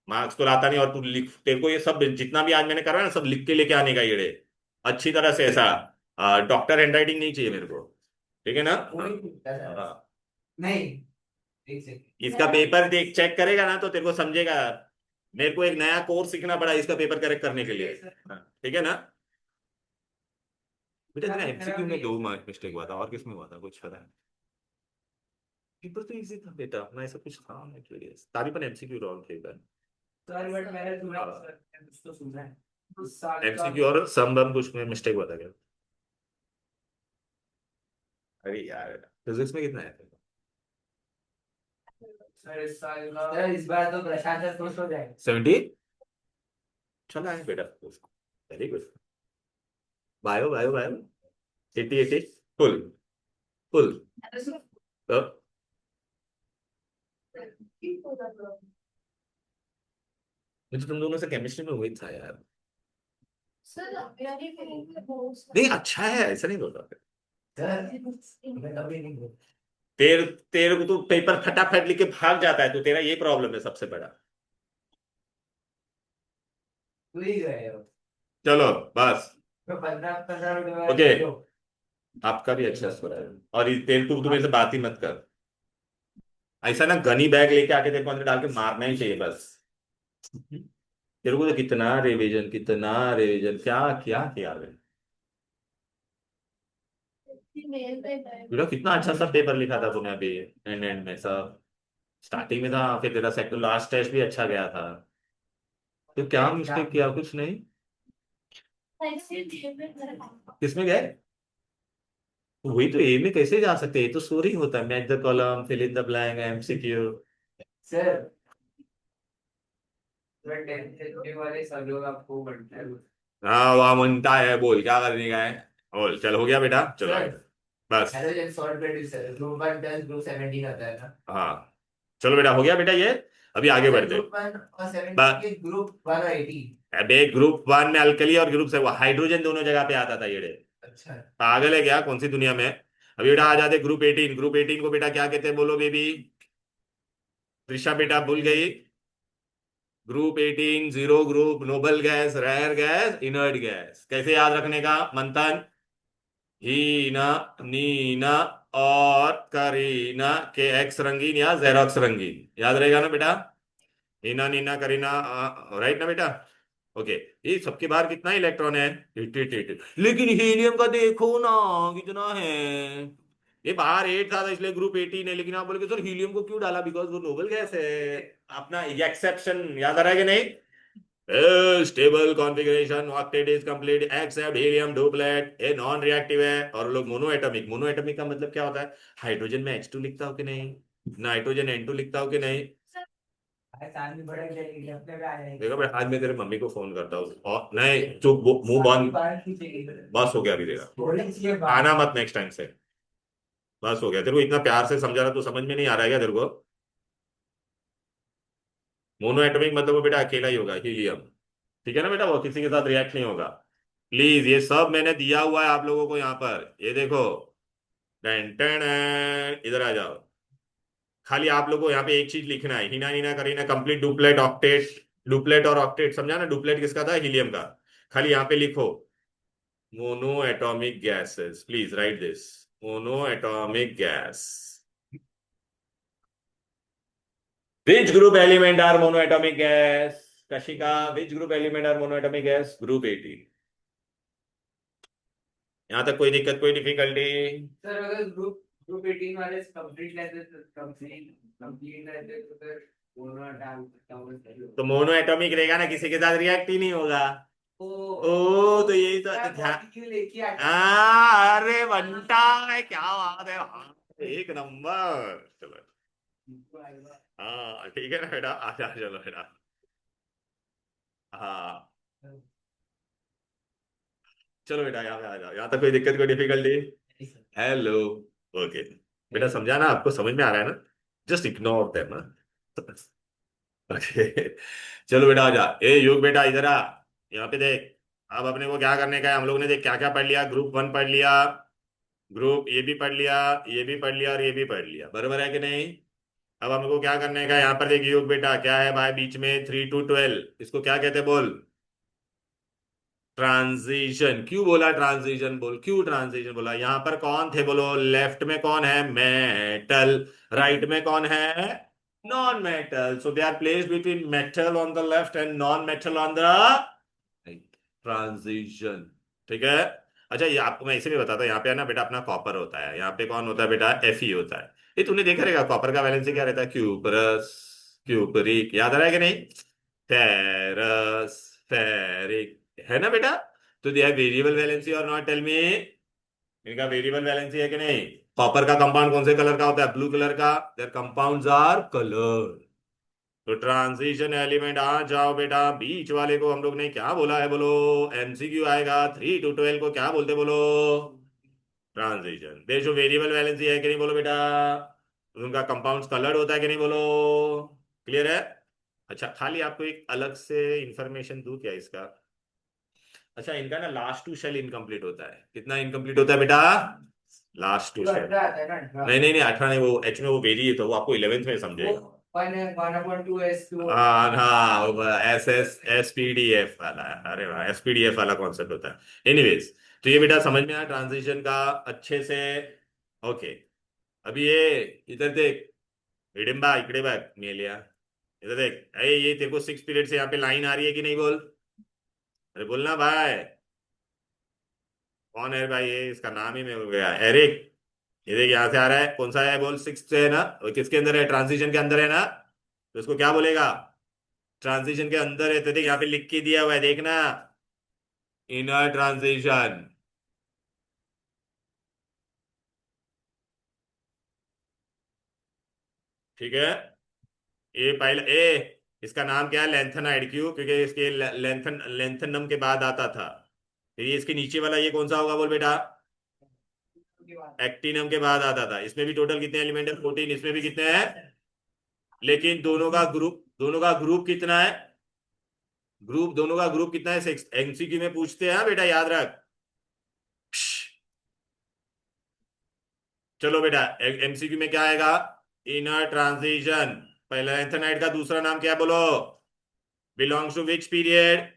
मार्क्स तो लाता नहीं, और तू लिख, तेरे को ये सब जितना भी आज मैंने करा ना, सब लिख के लेके आने का ये। अच्छी तरह से ऐसा, डॉक्टर हैंडराइटिंग नहीं चाहिए मेरे को। ठीक है ना? हाँ। नहीं, एक सेकंड। इसका पेपर देख, चेक करेगा ना तो तेरे को समझेगा। मेरे को एक नया कोर्स सीखना पड़ा इसका पेपर करेक्ट करने के लिए। हाँ, ठीक है ना? बेटा तेरा एमसीक्यू में 2 मार्क मिस्टेक हुआ था, और किसमें हुआ था कुछ पता है? पेपर तो इजी था बेटा अपना, ऐसा कुछ था नहीं क्यूरियस, तारी पर एमसीक्यू रॉन्ग थे इधर। सर बट मैंने सुना, कुछ तो सुना है उस साल का। एमसीक्यू और सम बम कुछ में मिस्टेक हुआ था क्या? अरे यार, फिजिक्स में कितना है तेरे को? सर इस साल का, सर इस बार तो प्रशांत सर खुश हो जाएंगे। 70। चला है बेटा, very good. Bio bio bio, 80 80, full full. तो मुझे तुम दोनों से केमिस्ट्री में हुई था यार। नहीं अच्छा है, ऐसा नहीं बोल रहा। सर मैं कभी नहीं बोला। तेरे तेरे को तो पेपर फटाफट लिख के भाग जाता है, तो तेरा ये प्रॉब्लम है सबसे बड़ा। भूल ही गए हो। चलो बस। तो 15 15 मिनट बाद ओके, चलो। आपका भी अच्छा स्कोर है। और तेरे को, तू मेरे से बात ही मत कर। ऐसा ना गनी बैग लेके आके तेरे को अंदर डाल के मारना ही चाहिए बस। तेरे को तो कितना रिवीजन क्या क्या किया मैंने। बेटा कितना अच्छा सा पेपर लिखा था तूने अभी, एंड एंड में सब। स्टार्टिंग में था, फिर तेरा सेकंड लास्ट टेस्ट भी अच्छा गया था। तो क्या मिस्टेक किया? कुछ नहीं। किसमें गए? वही तो, ए में कैसे जा सकते हैं? ये तो स्कोरिंग होता है, match the column, fill in the blank, MCQ. Sir sir 10th वाले सब लोग आपको बढ़ते हैं। हाँ वहाँ मनता है, बोल क्या करने का है। बोल, चल हो गया बेटा, चलो आगे। सर बस। Halogen salt producer group 1 10 group 17 आता है ना। हाँ चलो बेटा, हो गया बेटा ये। अभी आगे सर बढ़ते। ग्रुप 1 और 17 बस। के ग्रुप 1 और 18। अबे ग्रुप 1 में अल्कली, और ग्रुप से वो हाइड्रोजन दोनों जगह पे आता था ये। अच्छा पागल है क्या? कौन सी दुनिया में? अभी बेटा आ जाते ग्रुप 18। ग्रुप 18 को बेटा क्या कहते हैं, बोलो बेबी? त्रिशा बेटा भूल गई? Group 18 zero group, noble gas, rare gas, inert gas. कैसे याद रखने का मंथन? हीना, नीना और करीना के एक्स रंगीन या जेरोक्स रंगीन, याद रहेगा ना बेटा? हीना नीना करीना, राइट ना बेटा? ओके। ये सबके बाहर कितना इलेक्ट्रॉन है? 88। लेकिन हीलियम का देखो ना, कितना है। ये बाहर 8 था, इसलिए ग्रुप 18 है, लेकिन आप बोलोगे सर हीलियम को क्यों डाला? बिकॉज वो नोबल गैस है। अपना एक्सेप्शन याद आ रहा है कि नहीं? Stable configuration octet is complete except helium duplet, ये नॉन रिएक्टिव है। और लोग मोनो एटॉमिक का मतलब क्या होता है? हाइड्रोजन में H2 लिखता हो कि नहीं, नाइट्रोजन N2 लिखता हो कि नहीं? अरे साल में बड़ा जाएगी अपने पे आ जाएगी। देखो मैं आज मैं तेरे मम्मी को फोन करता हूँ, और नहीं चुप, मुंह बंद। बात की चाहिए। बस हो गया अभी तेरा। बोलने चाहिए बात। आना मत नेक्स्ट टाइम से। बस हो गया, तेरे को इतना प्यार से समझा रहा, तो समझ में नहीं आ रहा है क्या तेरे को? मोनो एटॉमिक मतलब वो बेटा अकेला ही होगा, हीलियम। ठीक है ना बेटा, वो किसी के साथ रिएक्ट नहीं होगा। प्लीज, ये सब मैंने दिया हुआ है आप लोगों को यहाँ पर, ये देखो। टेन टेन, इधर आ जाओ। खाली आप लोगों को यहाँ पे एक चीज लिखना है, Hina Nina Kareena complete duplet octet. Duplet और ऑक्टेट समझा ना? डुप्लेट किसका था? हीलियम का। खाली यहाँ पे लिखो mono atomic gases, please write this. Mono atomic gas. Which group element are mono atomic gas? Kashika, which group element are mono atomic gas? Group 18। यहाँ तक कोई दिक्कत, कोई डिफिकल्टी? सर अगर ग्रुप ग्रुप 18 वाले कंप्लीट रहते कंप्लीट कंप्लीट रहते तो फिर दोनों डाल तो मोनो एटॉमिक रहेगा ना, किसी के साथ रिएक्ट ही नहीं होगा। ओ ओ तो यही तो ध्यान। क्यों लेके आया अरे बनता है, क्या बात है, हाँ, एक नंबर। चलो, हाँ ठीक है ना बेटा, आजा, चलो बेटा। हाँ चलो बेटा, यहाँ पे आ जाओ, यहाँ तक कोई दिक्कत, कोई डिफिकल्टी? हेलो। ओके बेटा, समझा ना? आपको समझ में आ रहा है ना? जस्ट इग्नोर देम ना। ओके चलो बेटा, आ जा। ए युग बेटा, इधर आ। यहाँ पे देख। अब अपने को क्या करने का है? हम लोग ने देख क्या क्या पढ़ लिया। ग्रुप 1 पढ़ लिया, ग्रुप ये भी पढ़ लिया, ये भी पढ़ लिया और ये भी पढ़ लिया, बराबर है कि नहीं? अब हमको क्या करने का है? यहाँ पर देख युग बेटा, क्या है भाई बीच में? 3 to 12, इसको क्या कहते हैं बोल? ट्रांजिशन। क्यों बोला ट्रांजिशन? बोल क्यों ट्रांजिशन बोला? यहां पर कौन थे बोलो? लेफ्ट में कौन है? मेटल। राइट में कौन है? Non metal. So they are placed between metal on the left and non metal on the right. Transition. ठीक है। अच्छा, ये आपको मैं इसे भी बताता हूँ। यहाँ पे है ना बेटा, अपना कॉपर होता है। यहाँ पे कौन होता है बेटा? Fe होता है। ये तूने देखा रहेगा, कॉपर का वैलेंसी क्या रहता है? क्यूपरस, क्यूपरिक, याद आ रहा है कि नहीं? फेरस, फेरिक, है ना बेटा? तो दे हैव वेरिएबल वैलेंसी और नॉट? Tell me. इनका वेरिएबल वैलेंसी है कि नहीं? कॉपर का कंपाउंड कौन से कलर का होता है? ब्लू कलर का। Their compounds are colour. तो ट्रांजिशन एलिमेंट, आ जाओ बेटा। बीच वाले को हम लोग ने क्या बोला है बोलो? एमसीक्यू आएगा। 3 to 12 को क्या बोलते बोलो? ट्रांजिशन। देखो वेरिएबल वैलेंसी है कि नहीं बोलो बेटा? उनका कंपाउंड्स कलर्ड होता है कि नहीं बोलो? क्लियर है? अच्छा, खाली आपको एक अलग से इंफॉर्मेशन दूं क्या इसका? अच्छा, इनका ना लास्ट टू शेल इनकम्प्लीट होता है। कितना इनकम्प्लीट होता है बेटा? Last two shell. नहीं नहीं नहीं, 18 नहीं, वो एच में वो वेरी है, तो वो आपको 11th में समझेगा। हाँ हाँ, एस पी डी एफ वाला। अरे वाह, एसपीडीएफ वाला कॉन्सेप्ट होता है। एनीवेज, तो ये बेटा समझ में आया ट्रांजिशन का अच्छे से? ओके। अभी ये इधर देख, हिडिंबा इकडे बघ मेलिया। इधर देख, अरे ये तेरे को 6 पीरियड से यहाँ पे लाइन आ रही है कि नहीं बोल? अरे बोलना भाई। कौन है भाई? ये इसका नाम ही में हो गया, एरिक। ये देख, यहाँ से आ रहा है, कौन सा है बोल? 6 से है ना? और किसके अंदर है? ट्रांजिशन के अंदर है ना? तो इसको क्या बोलेगा? ट्रांजिशन के अंदर है, तो देख यहाँ पे लिख के दिया हुआ है, देखना। Inner transition. ठीक है। ये पहले ए, इसका नाम क्या है? लेंथेनाइड। क्यों? क्योंकि इसके लेंथनम के बाद आता था। फिर ये इसके नीचे वाला ये कौन सा होगा बोल बेटा? एक्टिनम के बाद आता था। इसमें भी टोटल कितने एलिमेंट है? 14। इसमें भी कितने हैं? लेकिन दोनों का ग्रुप कितना है? दोनों का ग्रुप कितना है? 6। एमसीक्यू में पूछते हैं, हाँ बेटा, याद रख। चलो बेटा, एमसीक्यू में क्या आएगा? Inner transition. पहला एंथेनाइड का दूसरा नाम क्या है बोलो? Belongs to which period?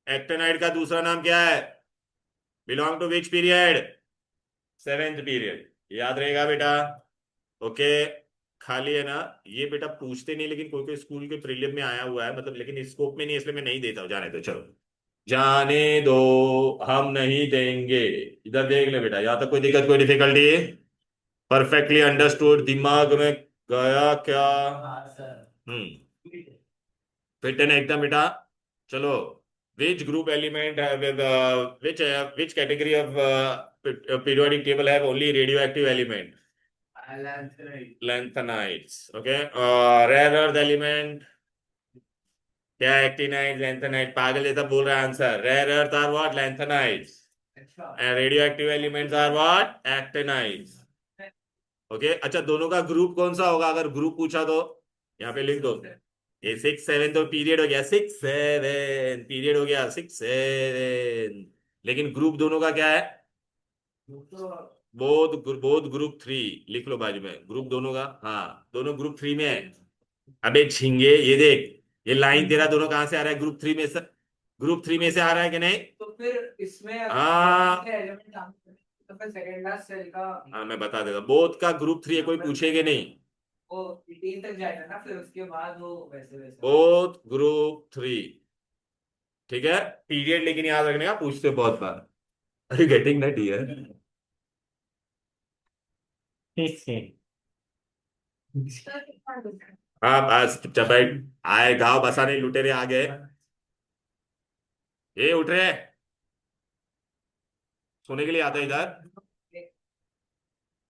Actinide का दूसरा नाम क्या है? Belong to which period? 7th period. याद रहेगा बेटा? ओके। खाली है ना? ये बेटा पूछते नहीं, लेकिन कोई कोई स्कूल के प्रीलियम में आया हुआ है, मतलब, लेकिन इस स्कोप में नहीं, इसलिए मैं नहीं देता हूँ। जाने दो, चलो जाने दो, हम नहीं देंगे। इधर देख ले बेटा, यहाँ तक कोई दिक्कत, कोई डिफिकल्टी? परफेक्टली अंडरस्टूड, दिमाग में गया क्या? हम्म। फिट एंड एकदम बेटा। चलो, विच group element which category of periodic table have only radioactive element? Lanthanides. Okay. Rare earth element, क्या? एक्टिनाइड, लैंथेनाइड, पागल जैसा बोल रहा है answer. Rare earth are what? Lanthanides. And radioactive elements are what? Actinides. Okay, अच्छा दोनों का group कौन सा होगा, अगर ग्रुप पूछा तो यहाँ पे लिख दो। ये 6 7 तो पीरियड हो गया, 6 7 पीरियड हो गया, 6 7। लेकिन ग्रुप दोनों का क्या है? Both group 3। लिख लो बाजू में, ग्रुप दोनों का, हाँ दोनों ग्रुप 3 में है। अबे झिंगे, ये देख, ये लाइन तेरा दोनों कहां से आ रहा है? ग्रुप 3 में से। ग्रुप 3 में से आ रहा है कि नहीं? तो फिर इसमें हाँ एलिमेंट तो फिर सेकंड लास्ट सेल का हाँ, मैं बता देता, बोथ का ग्रुप 3 है, कोई पूछेगा नहीं। वो 18 तक जाएगा ना, फिर उसके बाद वो वैसे वैसे बोथ ग्रुप 3, ठीक है। पीरियड लेकिन याद रखने का, पूछते बहुत बार। अरे गेटिंग दैट डियर। हाँ बस चुपचाप बैठ। आए गाँव बसाने लुटेरे आ गए। ये उठ रहे हैं, सोने के लिए आते हैं इधर।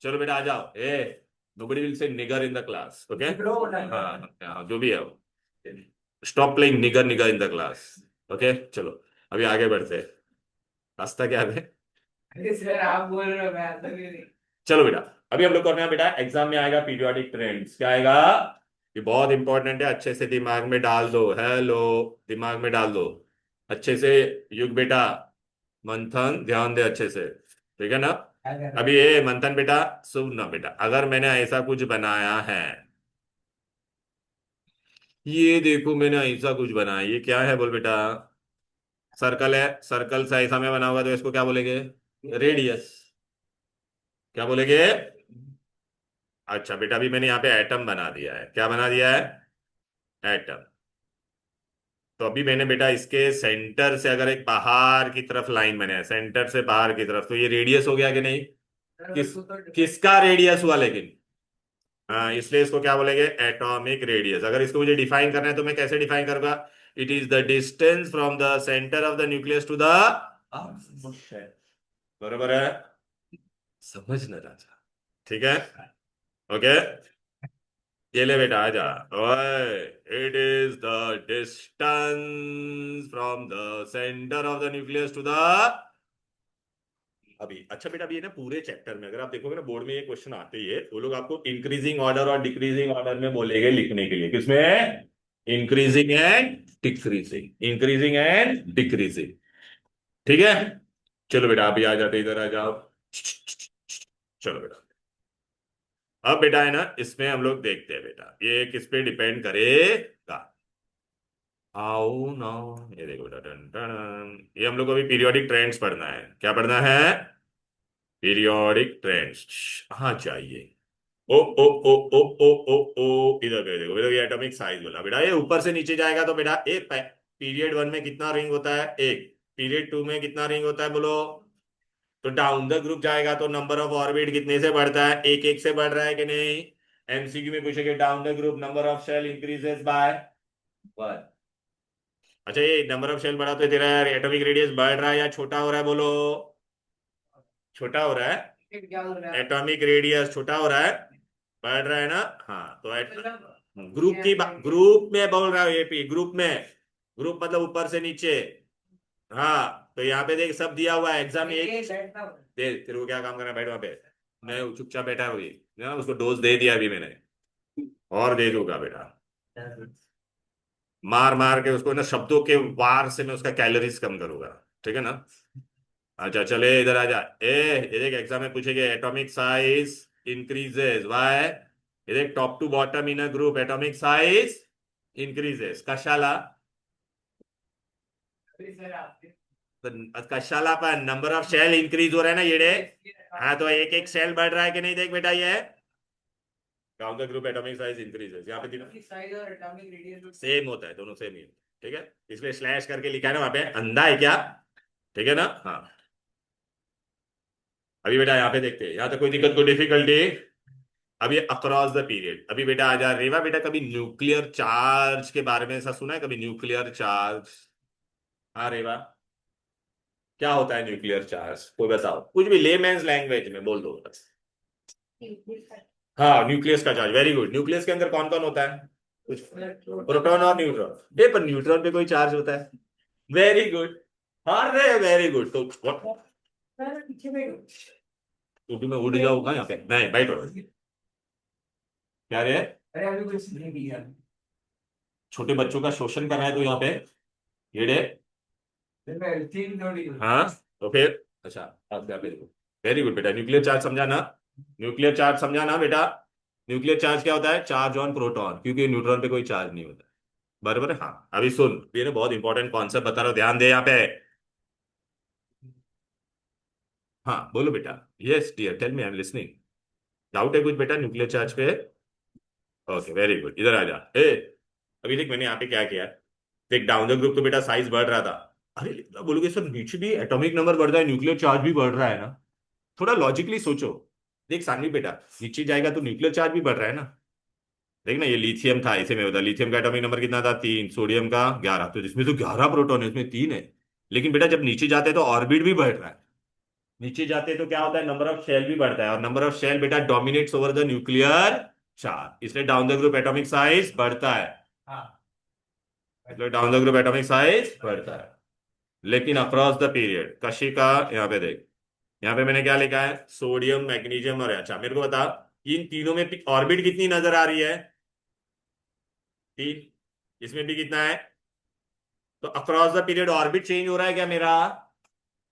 चलो बेटा आ जाओ। ए nobody will say nigger in the class, okay. हाँ हाँ, जो भी है वो, stop playing nigger nigger in the class, okay. चलो अभी आगे बढ़ते हैं। रास्ता क्या है? अरे सर आप बोल रहे हो, मैं तो नहीं। चलो बेटा, अभी हम लोग करना है बेटा, एग्जाम में आएगा पीरियोडिक ट्रेंड्स, क्या आएगा? ये बहुत इंपॉर्टेंट है, अच्छे से दिमाग में डाल दो। हेलो, दिमाग में डाल दो अच्छे से। युग बेटा, मंथन ध्यान दे अच्छे से, ठीक है ना? अभी ये मंथन बेटा, सुन ना बेटा, अगर मैंने ऐसा कुछ बनाया है, ये देखो मैंने ऐसा कुछ बनाया, ये क्या है बोल बेटा? सर्कल है, सर्कल से ऐसा मैं बनाऊंगा तो इसको क्या बोलेंगे? रेडियस। क्या बोलेंगे? अच्छा बेटा, अभी मैंने यहाँ पे एटम बना दिया है, क्या बना दिया है? एटम। तो अभी मैंने बेटा इसके सेंटर से अगर एक बाहर की तरफ लाइन बनाया, सेंटर से बाहर की तरफ, तो ये रेडियस हो गया कि नहीं? किसका रेडियस हुआ लेकिन? हाँ, इसलिए इसको क्या बोलेंगे? Atomic radius. अगर इसको मुझे डिफाइन करना है तो मैं कैसे डिफाइन करूंगा? It is the distance from the centre of the nucleus to the, बरोबर है? समझना राजा, ठीक है, ओके। ये ले बेटा आजा। ओए, it is the distance from the centre of the nucleus to the, अभी अच्छा बेटा, अभी है ना पूरे चैप्टर में अगर आप देखोगे ना, बोर्ड में ये क्वेश्चन आते ही है, वो लोग आपको इंक्रीजिंग ऑर्डर और डिक्रीजिंग ऑर्डर में बोलेंगे लिखने के लिए। किसमें? Increasing and decreasing, increasing and decreasing, ठीक है। चलो बेटा अभी आ जाते, इधर आ जाओ। चलो बेटा, अब बेटा है ना, इसमें हम लोग देखते हैं बेटा ये किस पे डिपेंड करेगा। आओ ना, ये देखो बेटा, टन टन, ये हम लोग को अभी पीरियोडिक ट्रेंड्स पढ़ना है। क्या पढ़ना है? Periodic trends. हाँ चाहिए। ओ ओ ओ ओ ओ ओ ओ, इधर पे देखो बेटा, ये एटॉमिक साइज बोला बेटा, ये ऊपर से नीचे जाएगा तो बेटा, एक पीरियड 1 में कितना रिंग होता है? एक। पीरियड 2 में कितना रिंग होता है बोलो? तो डाउन द ग्रुप जाएगा तो नंबर ऑफ ऑर्बिट कितने से बढ़ता है? एक एक से बढ़ रहा है कि नहीं? एमसीक्यू में पूछेंगे, down the group number of shell increases by 1। अच्छा, ये नंबर ऑफ शेल बढ़ा तो तेरा एटॉमिक रेडियस बढ़ रहा है या छोटा हो रहा है बोलो? छोटा हो रहा है। क्या हो रहा है? एटॉमिक रेडियस छोटा हो रहा है, बढ़ रहा है ना? हाँ तो ग्रुप में बोल रहा हूँ, एपी ग्रुप में। ग्रुप मतलब ऊपर से नीचे। हाँ तो यहाँ पे देख सब दिया हुआ है, एग्जाम एक दे, तेरे को क्या काम करना है? बैठ वहां पे, मैं चुपचाप बैठा हुई ना, उसको डोज दे दिया अभी मैंने, और दे दूंगा बेटा। मार मार के उसको ना, शब्दों के वार से मैं उसका कैलोरीज कम करूंगा, ठीक है ना? अच्छा चले इधर आ जा। ये देख एग्जाम में पूछेंगे, एटॉमिक साइज इंक्रीजेस व्हाई। ये देख, top to bottom in a group atomic size increases, कशाला? तो कशाला पर नंबर ऑफ शेल इंक्रीज हो रहा है ना येड़े। हाँ तो एक एक सेल बढ़ रहा है कि नहीं, देख बेटा ये down the group atomic size increases, यहाँ पे साइज और एटॉमिक रेडियस सेम होता है, दोनों सेम ही होता है, ठीक है। इसलिए स्लैश करके लिखा है ना वहां पे, अंधा है क्या? ठीक है ना? हाँ, अभी बेटा यहाँ पे देखते हैं, यहाँ तक कोई दिक्कत कोई डिफिकल्टी? अभी अक्रॉस द पीरियड, अभी बेटा आ जा रेवा बेटा, कभी न्यूक्लियर चार्ज के बारे में ऐसा सुना है कभी? न्यूक्लियर चार्ज, हाँ रेवा, क्या होता है न्यूक्लियर चार्ज? कोई बताओ, कुछ भी लेमैन्स लैंग्वेज में बोल दो बस। हाँ न्यूक्लियस का चार्ज, वेरी गुड। न्यूक्लियस के अंदर कौन कौन होता है? कुछ प्रोटॉन और न्यूट्रॉन। पर न्यूट्रॉन पे कोई चार्ज होता है? Very good. हाँ रे वेरी गुड। तो पीछे में क्योंकि मैं उड़ जाऊंगा यहाँ पे, नहीं बैठो। क्या रे? अरे अभी कुछ नहीं किया। छोटे बच्चों का शोषण कर रहा है तो यहाँ पे येड़े। मैं ठीक थोड़ी। हाँ, तो फिर अच्छा, आप क्या देखो। वेरी गुड बेटा, न्यूक्लियर चार्ज समझा ना? न्यूक्लियर चार्ज समझा ना बेटा? न्यूक्लियर चार्ज क्या होता है? चार्ज ऑन प्रोटॉन, क्योंकि न्यूट्रॉन पे कोई चार्ज नहीं होता। बराबर है? हाँ, अभी सुन, ये ना बहुत इंपॉर्टेंट कॉन्सेप्ट बता रहा हूं, ध्यान दे यहाँ पे। हाँ बोलो बेटा। Yes dear, tell me, I am listening. Doubt है कुछ बेटा न्यूक्लियर चार्ज पे? ओके वेरी गुड, इधर आ जा। ए, अभी देख मैंने यहाँ पे क्या किया है। देख डाउन द ग्रुप तो बेटा साइज बढ़ रहा था। अरे इतना बोलोगे सर, नीचे भी एटॉमिक नंबर बढ़ रहा है, न्यूक्लियर चार्ज भी बढ़ रहा है ना? थोड़ा लॉजिकली सोचो। देख सानवी बेटा, नीचे जाएगा तो न्यूक्लियर चार्ज भी बढ़ रहा है ना? देख ना, ये लिथियम था, इसे में होता लिथियम का एटॉमिक नंबर कितना था? 3। सोडियम का 11, तो जिसमें तो 11 प्रोटॉन है उसमें 3 है। लेकिन बेटा जब नीचे जाते हैं तो ऑर्बिट भी बढ़ रहा है। नीचे जाते तो क्या होता है? नंबर ऑफ शेल भी बढ़ता है, और नंबर ऑफ शेल बेटा dominates over the nuclear charge, इसलिए down the group atomic size बढ़ता है। हाँ। इसलिए down the group atomic size बढ़ता है। लेकिन अक्रॉस द पीरियड कशी का, यहाँ पे देख, यहाँ पे मैंने क्या लिखा है? सोडियम, मैग्नीशियम और, अच्छा मेरे को बता, इन तीनों में ऑर्बिट कितनी नजर आ रही है? 3। इसमें भी कितना है? तो across the period orbit change हो रहा है क्या मेरा?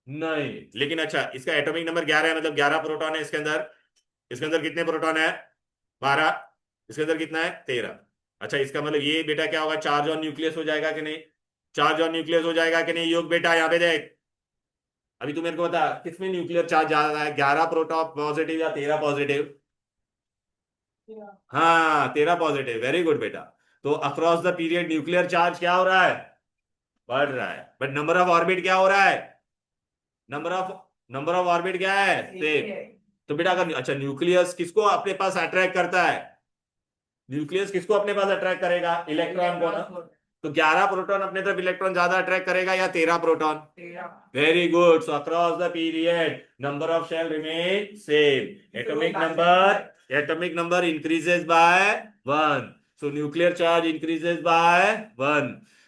नहीं। लेकिन अच्छा, इसका एटॉमिक नंबर 11 है, मतलब 11 प्रोटॉन है इसके अंदर। इसके अंदर कितने प्रोटॉन है? 12। इसके अंदर कितना है? 13। अच्छा, इसका मतलब ये बेटा क्या होगा? चार्ज ऑन न्यूक्लियस हो जाएगा कि नहीं? चार्ज ऑन न्यूक्लियस हो जाएगा कि नहीं? योग बेटा यहाँ पे देख, अभी तू मेरे को बता, किसमें न्यूक्लियर चार्ज ज्यादा है? 11 प्रोटॉन पॉजिटिव या 13 पॉजिटिव? हाँ 13 पॉजिटिव, वेरी गुड बेटा। तो across the period nuclear charge क्या हो रहा है? बढ़ रहा है, बट नंबर ऑफ ऑर्बिट क्या हो रहा है? नंबर ऑफ ऑर्बिट क्या है? सेम। तो बेटा अगर, अच्छा न्यूक्लियस किसको अपने पास अट्रैक्ट करता है? न्यूक्लियस किसको अपने पास अट्रैक्ट करेगा? इलेक्ट्रॉन को ना। तो 11 प्रोटॉन अपने तरफ इलेक्ट्रॉन ज्यादा अट्रैक्ट करेगा या 13 proton? Very good, so across the period number of shell remain same, atomic number increases by 1, so nuclear charge increases by 1.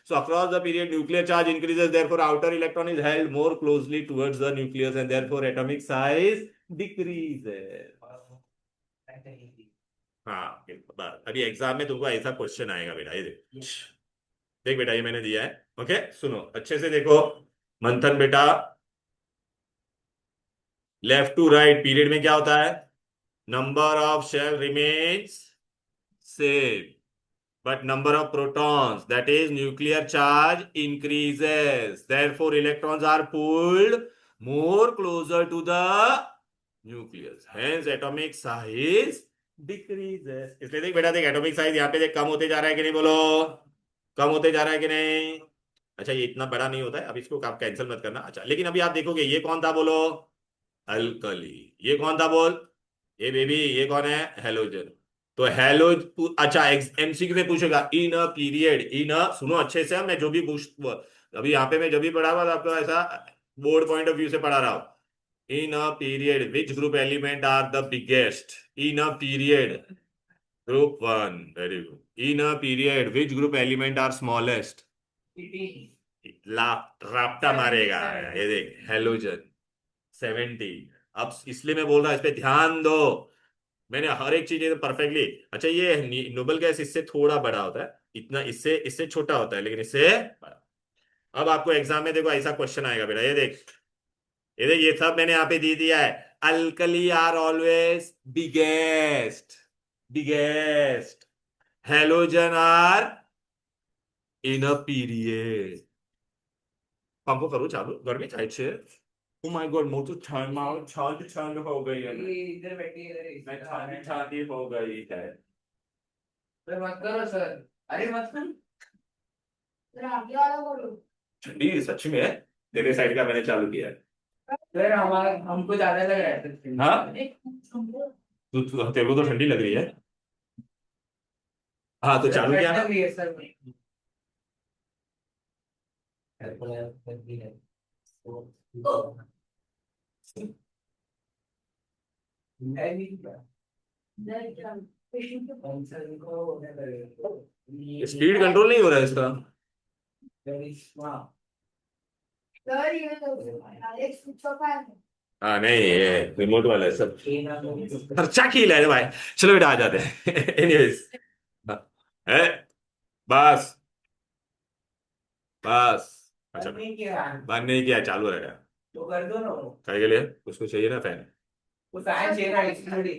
So across the period nuclear charge increases, therefore outer electron is held more closely towards the nucleus and therefore atomic size decreases. हाँ बस, अभी exam में तुमको ऐसा question आएगा बेटा, ये देख। देख बेटा, ये मैंने दिया है। ओके सुनो अच्छे से देखो। मंथन बेटा, लेफ्ट टू राइट पीरियड में क्या होता है? Number of shell remains same, but number of protons, that is nuclear charge, increases, therefore electrons are pulled more closer to the nucleus, hence atomic size decreases. इसलिए देख बेटा, देख atomic size यहाँ पे देख कम होते जा रहा है कि नहीं, बोलो कम होते जा रहा है कि नहीं? अच्छा ये इतना बड़ा नहीं होता है, अब इसको आप कैंसिल मत करना। अच्छा लेकिन अभी आप देखोगे ये कौन था, बोलो अल्कली। ये कौन था बोल? ये बेबी, ये कौन है? हेलोजन। तो हेलो, अच्छा एमसीक्यू में पूछेगा इन अ पीरियड, इन अ, सुनो अच्छे से, मैं जो भी पूछ, अभी यहाँ पे मैं जब भी पढ़ा हुआ आपको ऐसा बोर्ड पॉइंट ऑफ व्यू से पढ़ा रहा हूँ। In a period which group element are the biggest? In a period group 1, very good. In a period which group element are smallest? राप्टा मारेगा। ये देख हेलोजन 70। अब इसलिए मैं बोल रहा हूं, इस पे ध्यान दो। मैंने हर एक चीज परफेक्टली, अच्छा ये नोबल गैस इससे थोड़ा बड़ा होता है, इतना इससे इससे छोटा होता है, लेकिन इससे बड़ा। अब आपको एग्जाम में देखो ऐसा क्वेश्चन आएगा बेटा, ये देख, ये देख, ये सब मैंने यहाँ पे दे दिया है। Alkali are always biggest, biggest. Halogen are in a period. पंखो करो चालू, गर्मी चाहिए छे। ओ माय गॉड, मुंह तो ठंड, मार ठंड ठंड हो गई है। इधर बैठिए, मैं ठंडी ठंडी हो गई है। अरे मत करो सर। अरे मत करो। जरा आगे वाला बोलो। ठंडी सच में है? तेरे साइड का मैंने चालू किया है। सर हमारा हमको ज्यादा लग रहा है। हाँ, तेरे को तो ठंडी लग रही है। हाँ तो चालू किया ना। लग रही है सर। स्पीड कंट्रोल नहीं हो रहा है इसका। सर ये तो एक स्विच ऑफ है। हाँ नहीं, ये रिमोट वाला है सब। खर्चा की ले भाई। चलो बेटा आ जाते हैं। एनीवेज। है। बस। बस। अच्छा। बंद नहीं किया, चालू रहेगा। तो कर दो ना। काय के लिए? उसको चाहिए ना फैन। वो फैन चाहिए ना इसलिए।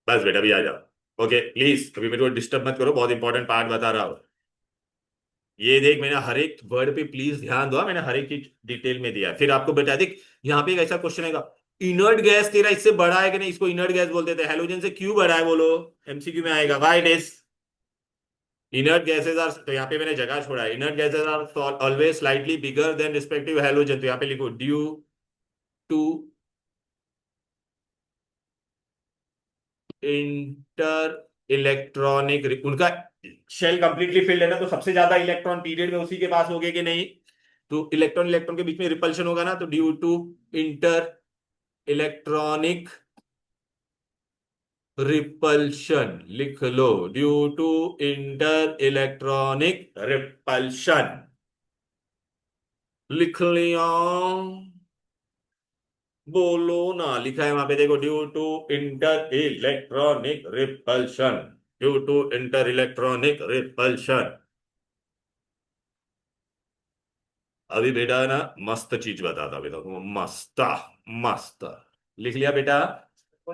बस बेटा भी आ जाओ। ओके प्लीज अभी मेरे को डिस्टर्ब मत करो, बहुत इंपॉर्टेंट पार्ट बता रहा हूँ। ये देख, मैंने हर एक वर्ड पे प्लीज ध्यान दो, मैंने हर एक चीज डिटेल में दिया है। फिर आपको बेटा देख, यहाँ पे एक ऐसा क्वेश्चन आएगा, इनर्ट गैस तेरा इससे बड़ा है कि नहीं, इसको इनर्ट गैस बोलते थे, हेलोजन से क्यों बड़ा है बोलो। एमसीक्यू में आएगा, why it is inert gases are, तो यहाँ पे मैंने जगह छोड़ा है, inert gases are always slightly bigger than respective halogen, तो यहाँ पे लिखो ड्यू टू इंटर इलेक्ट्रॉनिक, उनका शेल कंप्लीटली फिल्ड है ना, तो सबसे ज्यादा इलेक्ट्रॉन पीरियड में उसी के पास होगे कि नहीं। तो इलेक्ट्रॉन इलेक्ट्रॉन के बीच में रिपल्शन होगा ना, तो due to inter electronic repulsion लिख लो, due to inter electronic repulsion, लिख लिया। बोलो ना, लिखा है वहां पे देखो, due to inter electronic repulsion, due to inter electronic repulsion. अभी बेटा ना मस्त चीज बताता बेटा तुमको, मस्त। मस्त। लिख लिया बेटा? No,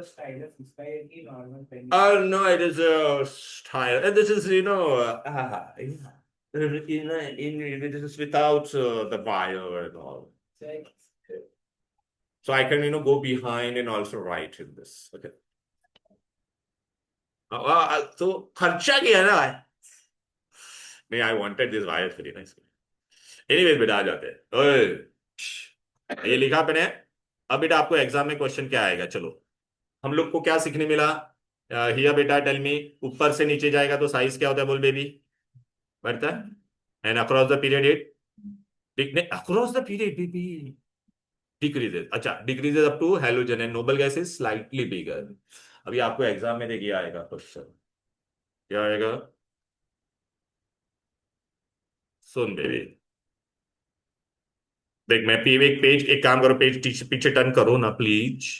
it is a style. And this is, this is without the wire and all. So I can, go behind and also write in this. Okay. तो खर्चा किया ना भाई। नहीं, I wanted this wire free ना इसलिए। Anyways बेटा आ जाते हैं। ओए, ये लिखा मैंने। अब बेटा आपको एग्जाम में क्वेश्चन क्या आएगा, चलो। हम लोग को क्या सीखने मिला? हिया बेटा टेल मी, ऊपर से नीचे जाएगा तो साइज क्या होता है बोल बेबी? बढ़ता है। And across the period it, across the period baby decreases. अच्छा, decreases up to halogen and noble gas is slightly bigger. अभी आपको एग्जाम में देखिए आएगा क्वेश्चन, क्या आएगा? सुन बेबी, देख मैं एक पेज, एक काम करो, पेज पीछे टर्न करो ना प्लीज।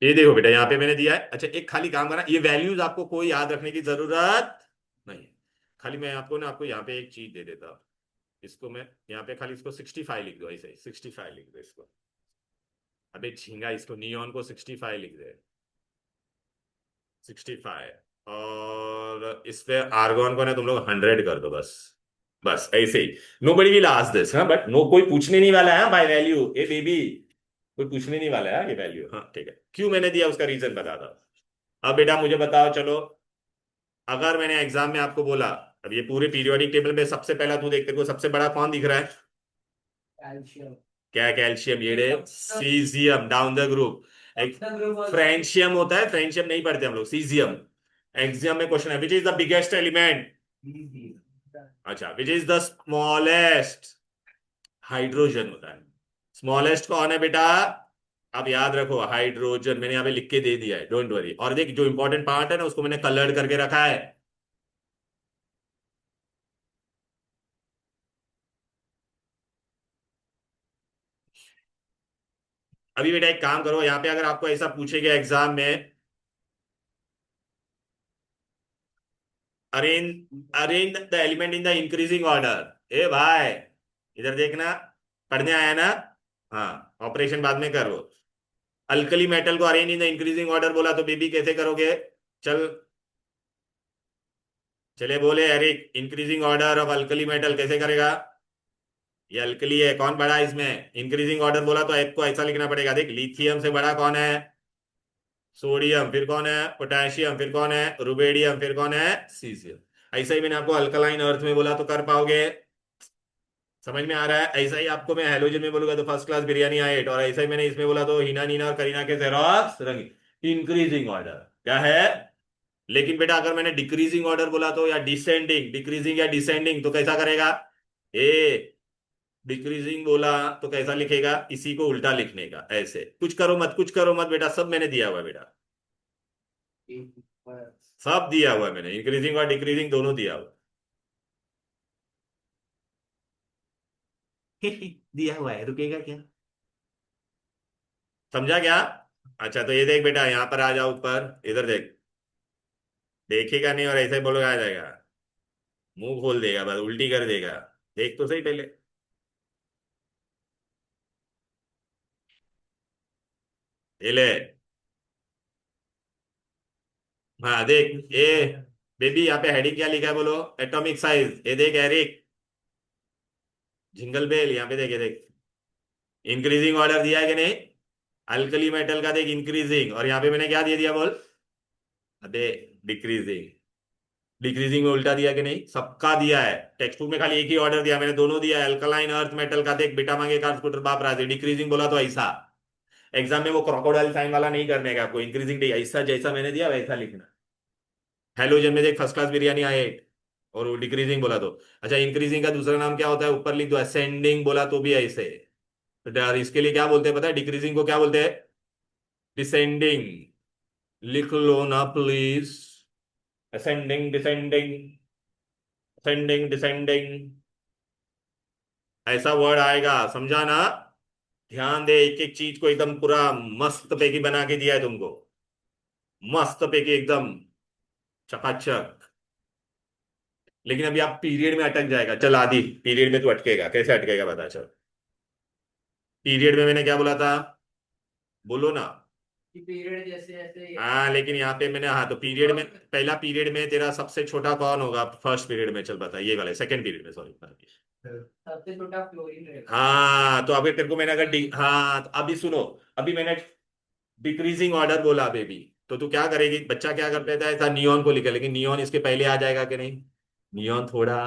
ये देखो बेटा, यहाँ पे मैंने दिया है। अच्छा, एक खाली काम करना, ये वैल्यूज आपको कोई याद रखने की जरूरत नहीं। खाली मैं आपको यहाँ पे एक चीज दे देता हूँ। इसको मैं यहाँ पे खाली इसको 65 लिख दो, ऐसे ही 65 लिख दो इसको। अबे झींगा, इसको नियॉन को 65 लिख दे, 65। और इस पे आर्गॉन को ना तुम लोग 100 कर दो बस। बस ऐसे ही। Nobody will ask this, हाँ, बट नो, कोई पूछने नहीं वाला है बाय वैल्यू, ए बेबी। कोई पूछने नहीं वाला है ये वैल्यू, हाँ ठीक है। क्यों मैंने दिया उसका रीजन बता दो। अब बेटा मुझे बताओ, चलो, अगर मैंने एग्जाम में आपको बोला, अब ये पूरे पीरियोडिक टेबल में सबसे पहला तू देखते को सबसे बड़ा कौन दिख रहा है? कैल्शियम। क्या कैल्शियम? ये caesium down the group. Francium होता है, फ्रेंशियम नहीं पढ़ते हम लोग, सीजियम। एग्जाम में क्वेश्चन है, which is the biggest element? अच्छा, which is the smallest? Hydrogen होता है। स्मॉलेस्ट कौन है बेटा? अब याद रखो, हाइड्रोजन, मैंने यहाँ पे लिख के दे दिया है, डोंट वरी। और देख, जो इंपॉर्टेंट पार्ट है ना उसको मैंने कलर्ड करके रखा है। अभी बेटा एक काम करो, यहाँ पे अगर आपको ऐसा पूछेगा एग्जाम में, arrange arrange the element in the increasing order, ए भाई इधर देखना, पढ़ने आया ना? हाँ, ऑपरेशन बाद में करो। अल्कली मेटल को arrange in the increasing order बोला तो बेबी कैसे करोगे? चल, चले बोले अरे, increasing order of alkali metal कैसे करेगा? ये अल्कली है, कौन बड़ा है इसमें? इंक्रीजिंग ऑर्डर बोला तो आपको ऐसा लिखना पड़ेगा, देख, लिथियम से बड़ा कौन है? सोडियम, फिर कौन है? पोटेशियम, फिर कौन है? रुबेडियम, फिर कौन है? सीजियम। ऐसा ही मैंने आपको अल्कलाइन अर्थ में बोला तो कर पाओगे? समझ में आ रहा है? ऐसा ही आपको मैं हेलोजन में बोलूंगा तो फर्स्ट क्लास बिरयानी आएट, और ऐसा ही मैंने इसमें बोला तो हिना नीना और करीना के जेरोक्स रंगी। इंक्रीजिंग ऑर्डर क्या है? लेकिन बेटा अगर मैंने डिक्रीजिंग ऑर्डर बोला तो, या डिसेंडिंग, डिक्रीजिंग या डिसेंडिंग, तो कैसा करेगा? ए, डिक्रीजिंग बोला तो कैसा लिखेगा? इसी को उल्टा लिखने का, ऐसे। कुछ करो मत, कुछ करो मत बेटा, सब मैंने दिया हुआ है बेटा, सब दिया हुआ है मैंने, इंक्रीजिंग और डिक्रीजिंग दोनों दिया हुआ है। दिया हुआ है, रुकेगा क्या? समझा क्या? अच्छा तो ये देख बेटा, यहाँ पर आ जाओ ऊपर, इधर देख। देखेगा नहीं और ऐसे ही बोलोगे आ जाएगा, मुंह खोल देगा, बस उल्टी कर देगा। देख तो सही पहले। ये ले। हाँ देख ये, बेबी यहाँ पे हेडिंग क्या लिखा है बोलो? Atomic size. ये देख एरिक, जिंगल बेल, यहाँ पे देख, ये देख। इंक्रीजिंग ऑर्डर दिया है कि नहीं? अल्कली मेटल का देख इंक्रीजिंग, और यहाँ पे मैंने क्या दे दिया बोल? अबे डिक्रीजिंग। डिक्रीजिंग में उल्टा दिया कि नहीं? सबका दिया है। टेक्स्ट बुक में खाली एक ही ऑर्डर दिया, मैंने दोनों दिया है। अल्कलाइन अर्थ मेटल का देख, बेटा मांगे कार स्कूटर बाप राजे। डिक्रीजिंग बोला तो ऐसा। एग्जाम में वो क्रोकोडाइल साइन वाला नहीं करने का आपको, इंक्रीजिंग ऐसा जैसा मैंने दिया वैसा लिखना। हेलोजन में देख फर्स्ट क्लास बिरयानी आए, और वो डिक्रीजिंग बोला तो। अच्छा इंक्रीजिंग का दूसरा नाम क्या होता है? ऊपर लिख दो, असेंडिंग बोला तो भी ऐसे। तो यार इसके लिए क्या बोलते हैं पता है? डिक्रीजिंग को क्या बोलते हैं? डिसेंडिंग। लिख लो ना please. Ascending, descending, ascending, descending, ऐसा वर्ड आएगा, समझा ना? ध्यान दे, एक एक चीज को एकदम पूरा मस्त पैकी बना के दिया है तुमको। मस्त पैकी एकदम चकाचक। लेकिन अभी आप पीरियड में अटक जाएगा। चल आदि, पीरियड में तू अटकेगा, कैसे अटकेगा बता चल। पीरियड में मैंने क्या बोला था? बोलो ना। कि पीरियड जैसे जैसे हाँ लेकिन यहाँ पे मैंने, हाँ तो पीरियड में, पहला पीरियड में तेरा सबसे छोटा कौन होगा फर्स्ट पीरियड में? चल बता, ये वाले सेकंड पीरियड में, सॉरी। सबसे छोटा फ्लोरीन रहेगा। हाँ तो अगर तेरे को मैंने अगर हाँ तो अभी सुनो, अभी मैंने डिक्रीजिंग ऑर्डर बोला बेबी, तो तू क्या करेगी? बच्चा क्या कर लेता है, ऐसा नियॉन को लिखे, लेकिन नियॉन इसके पहले आ जाएगा कि नहीं? नियॉन थोड़ा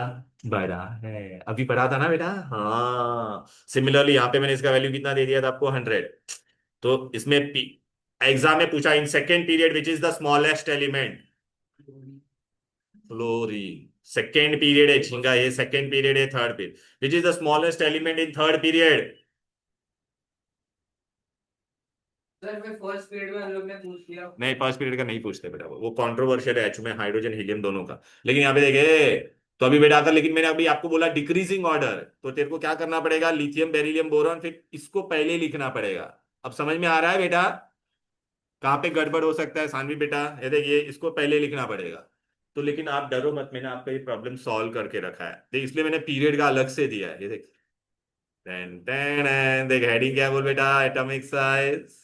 बड़ा है, अभी पढ़ा था ना बेटा। हाँ सिमिलरली यहाँ पे मैंने इसका वैल्यू कितना दे दिया था आपको? 100। तो इसमें एग्जाम में पूछा, in second period which is the smallest element? Fluorine. Second period है झिंगा, ये सेकेंड पीरियड है, third period. Which is the smallest element in third period? Sir मैं फर्स्ट पीरियड में हम लोग ने पूछ लिया। नहीं फर्स्ट पीरियड का नहीं पूछते बेटा, वो कंट्रोवर्शियल है एच में हाइड्रोजन हीलियम दोनों का। लेकिन यहाँ पे देखे, तो अभी बेटा आता, लेकिन मैंने अभी आपको बोला डिक्रीजिंग ऑर्डर, तो तेरे को क्या करना पड़ेगा? लिथियम बेरिलियम बोरॉन, फिर इसको पहले लिखना पड़ेगा। अब समझ में आ रहा है बेटा कहाँ पे गड़बड़ हो सकता है सानवी बेटा? ये देखिए, इसको पहले लिखना पड़ेगा। तो लेकिन आप डरो मत, मैंने आपका ये प्रॉब्लम सॉल्व करके रखा है देख, इसलिए मैंने पीरियड का अलग से दिया है। ये देख, टेन टेन, देख हेडिंग क्या है बोल बेटा? Atomic size.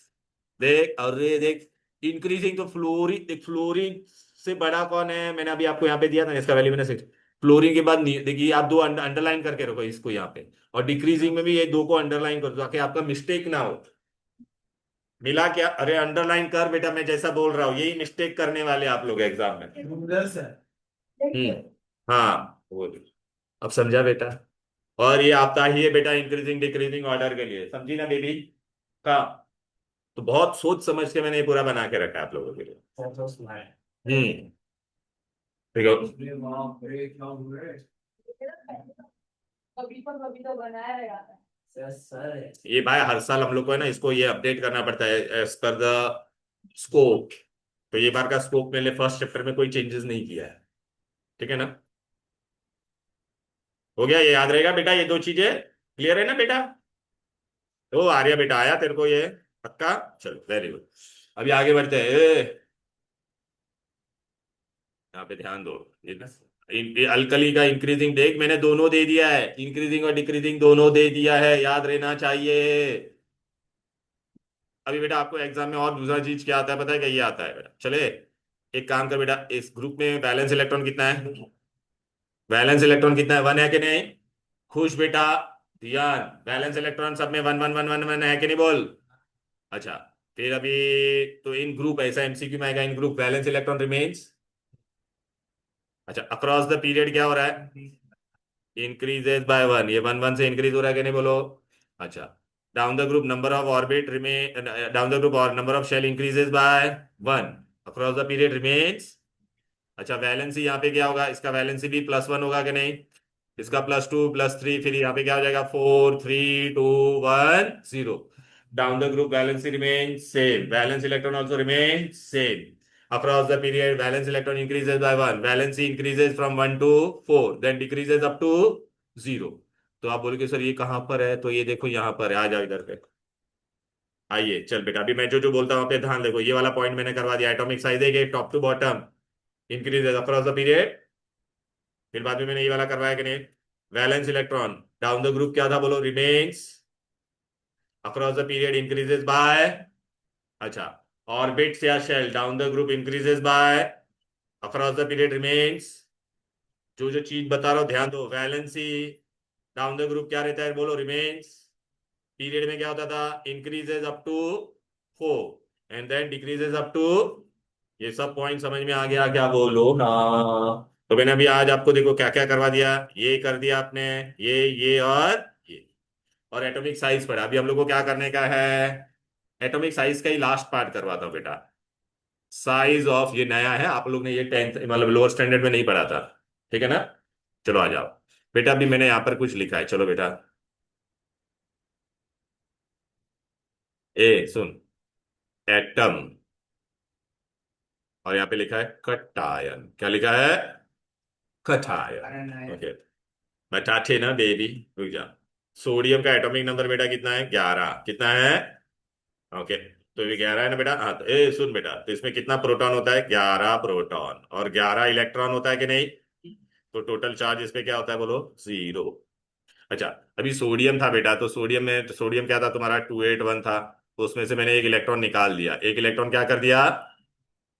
देख, और ये देख इंक्रीजिंग, तो फ्लोरीन देख, फ्लोरीन से बड़ा कौन है? मैंने अभी आपको यहाँ पे दिया था ना, इसका वैल्यू मैंने 6। फ्लोरीन के बाद देखिए, आप दो अंडरलाइन करके रखो इसको यहाँ पे, और डिक्रीजिंग में भी ये दो को अंडरलाइन कर दो, ताकि आपका मिस्टेक ना हो। मिला क्या? अरे अंडरलाइन कर बेटा, मैं जैसा बोल रहा हूँ यही मिस्टेक करने वाले आप लोग एग्जाम में। नूडल्स है। हाँ वो भी। अब समझा बेटा? और ये आता ही है बेटा इंक्रीजिंग डिक्रीजिंग ऑर्डर के लिए, समझी ना बेबी? का तो बहुत सोच समझ के मैंने ये पूरा बना के रखा है आप लोगों के लिए। हम्म। ठीक है। कभी तो बनाया रहेगा। सर ये भाई हर साल हम लोग को है ना, इसको ये अपडेट करना पड़ता है एज पर द स्कोप। तो ये बार का स्कोप मैंने फर्स्ट चैप्टर में कोई चेंजेस नहीं किया है। ठीक है ना? हो गया, ये याद रहेगा बेटा, ये दो चीजें क्लियर है ना बेटा? तो आर्या बेटा आया तेरे को ये पक्का? चलो वेरी गुड। अभी आगे बढ़ते हैं। यहाँ पे ध्यान दो। ये ना, अल्कली का इंक्रीजिंग देख, मैंने दोनों दे दिया है, इंक्रीजिंग और डिक्रीजिंग दोनों दे दिया है, याद रहना चाहिए। अभी बेटा आपको एग्जाम में और दूसरा चीज क्या आता है पता है? क्या ये आता है बेटा? चले एक काम कर बेटा, इस ग्रुप में बैलेंस इलेक्ट्रॉन कितना है? बैलेंस इलेक्ट्रॉन कितना है? 1 है कि नहीं? खुश बेटा, ध्यान। बैलेंस इलेक्ट्रॉन सब में 1 1 1 1 1 है कि नहीं बोल? अच्छा, फिर अभी तो इन ग्रुप, ऐसा एमसीक्यू में आएगा, इन ग्रुप बैलेंस इलेक्ट्रॉन रिमेन्स। अच्छा अक्रॉस द पीरियड क्या हो रहा है? इंक्रीजेस बाय 1, ये 1 1 से इंक्रीज हो रहा है कि नहीं बोलो? अच्छा, down the group number of orbit remain, down the group और number of shell increases by 1, across the period remains. अच्छा वैलेंसी यहाँ पे क्या होगा? इसका वैलेंसी भी +1 होगा कि नहीं? इसका +2 +3, फिर यहाँ पे क्या हो जाएगा? 4 3 2 1 0। Down the group valency remain same, valence electron also remain same. Across the period, valence electron increases by 1. Valency increases from 1 to 4, then decreases up to 0. तो आप बोलोगे सर ये कहाँ पर है, तो ये देखो यहाँ पर है, आ जाओ इधर पे। आइए चल बेटा, अभी मैं जो जो बोलता हूँ पे ध्यान देखो, ये वाला पॉइंट मैंने करवा दिया, एटॉमिक साइज है top to bottom increase across the period. फिर बाद में मैंने ये वाला करवाया कि नहीं, valence electron down the group क्या था बोलो, remains across the period increases by, अच्छा, ऑर्बिट्स या shell down the group increases by across the period remains. जो जो चीज बता रहा हूं ध्यान दो, वैलेंसी डाउन द ग्रुप क्या रहता है बोलो, रिमेन्स, पीरियड में क्या होता था, increases up to 4 and then decreases up to, ये सब पॉइंट समझ में आ गया क्या बोलो ना। तो मैंने अभी आज आपको देखो क्या क्या करवा दिया, ये कर दिया आपने, ये ये, और एटॉमिक साइज पढ़ा। अभी हम लोग को क्या करने का है, एटॉमिक साइज का ही लास्ट पार्ट करवाता हूं बेटा। साइज ऑफ, ये नया है, आप लोग ने ये टेंथ मतलब लोअर स्टैंडर्ड में नहीं पढ़ा था, ठीक है ना। चलो आ जाओ बेटा, अभी मैंने यहाँ पर कुछ लिखा है, चलो बेटा, ए सुन, एटम, और यहाँ पे लिखा है कटायन, क्या लिखा है, कटायन, ओके, बताते ना बेबी, रुक जा। सोडियम का एटॉमिक नंबर बेटा कितना है, 11, कितना है, ओके, तो ये 11 है ना बेटा, हाँ तो ए सुन बेटा, तो इसमें कितना प्रोटॉन होता है, 11 प्रोटॉन, और 11 इलेक्ट्रॉन होता है कि नहीं, तो टोटल चार्ज इस पे क्या होता है बोलो, 0। अच्छा, अभी सोडियम था बेटा, तो सोडियम में, तो सोडियम क्या था तुम्हारा, 281 था, तो उसमें से मैंने एक इलेक्ट्रॉन निकाल दिया, एक इलेक्ट्रॉन क्या कर दिया,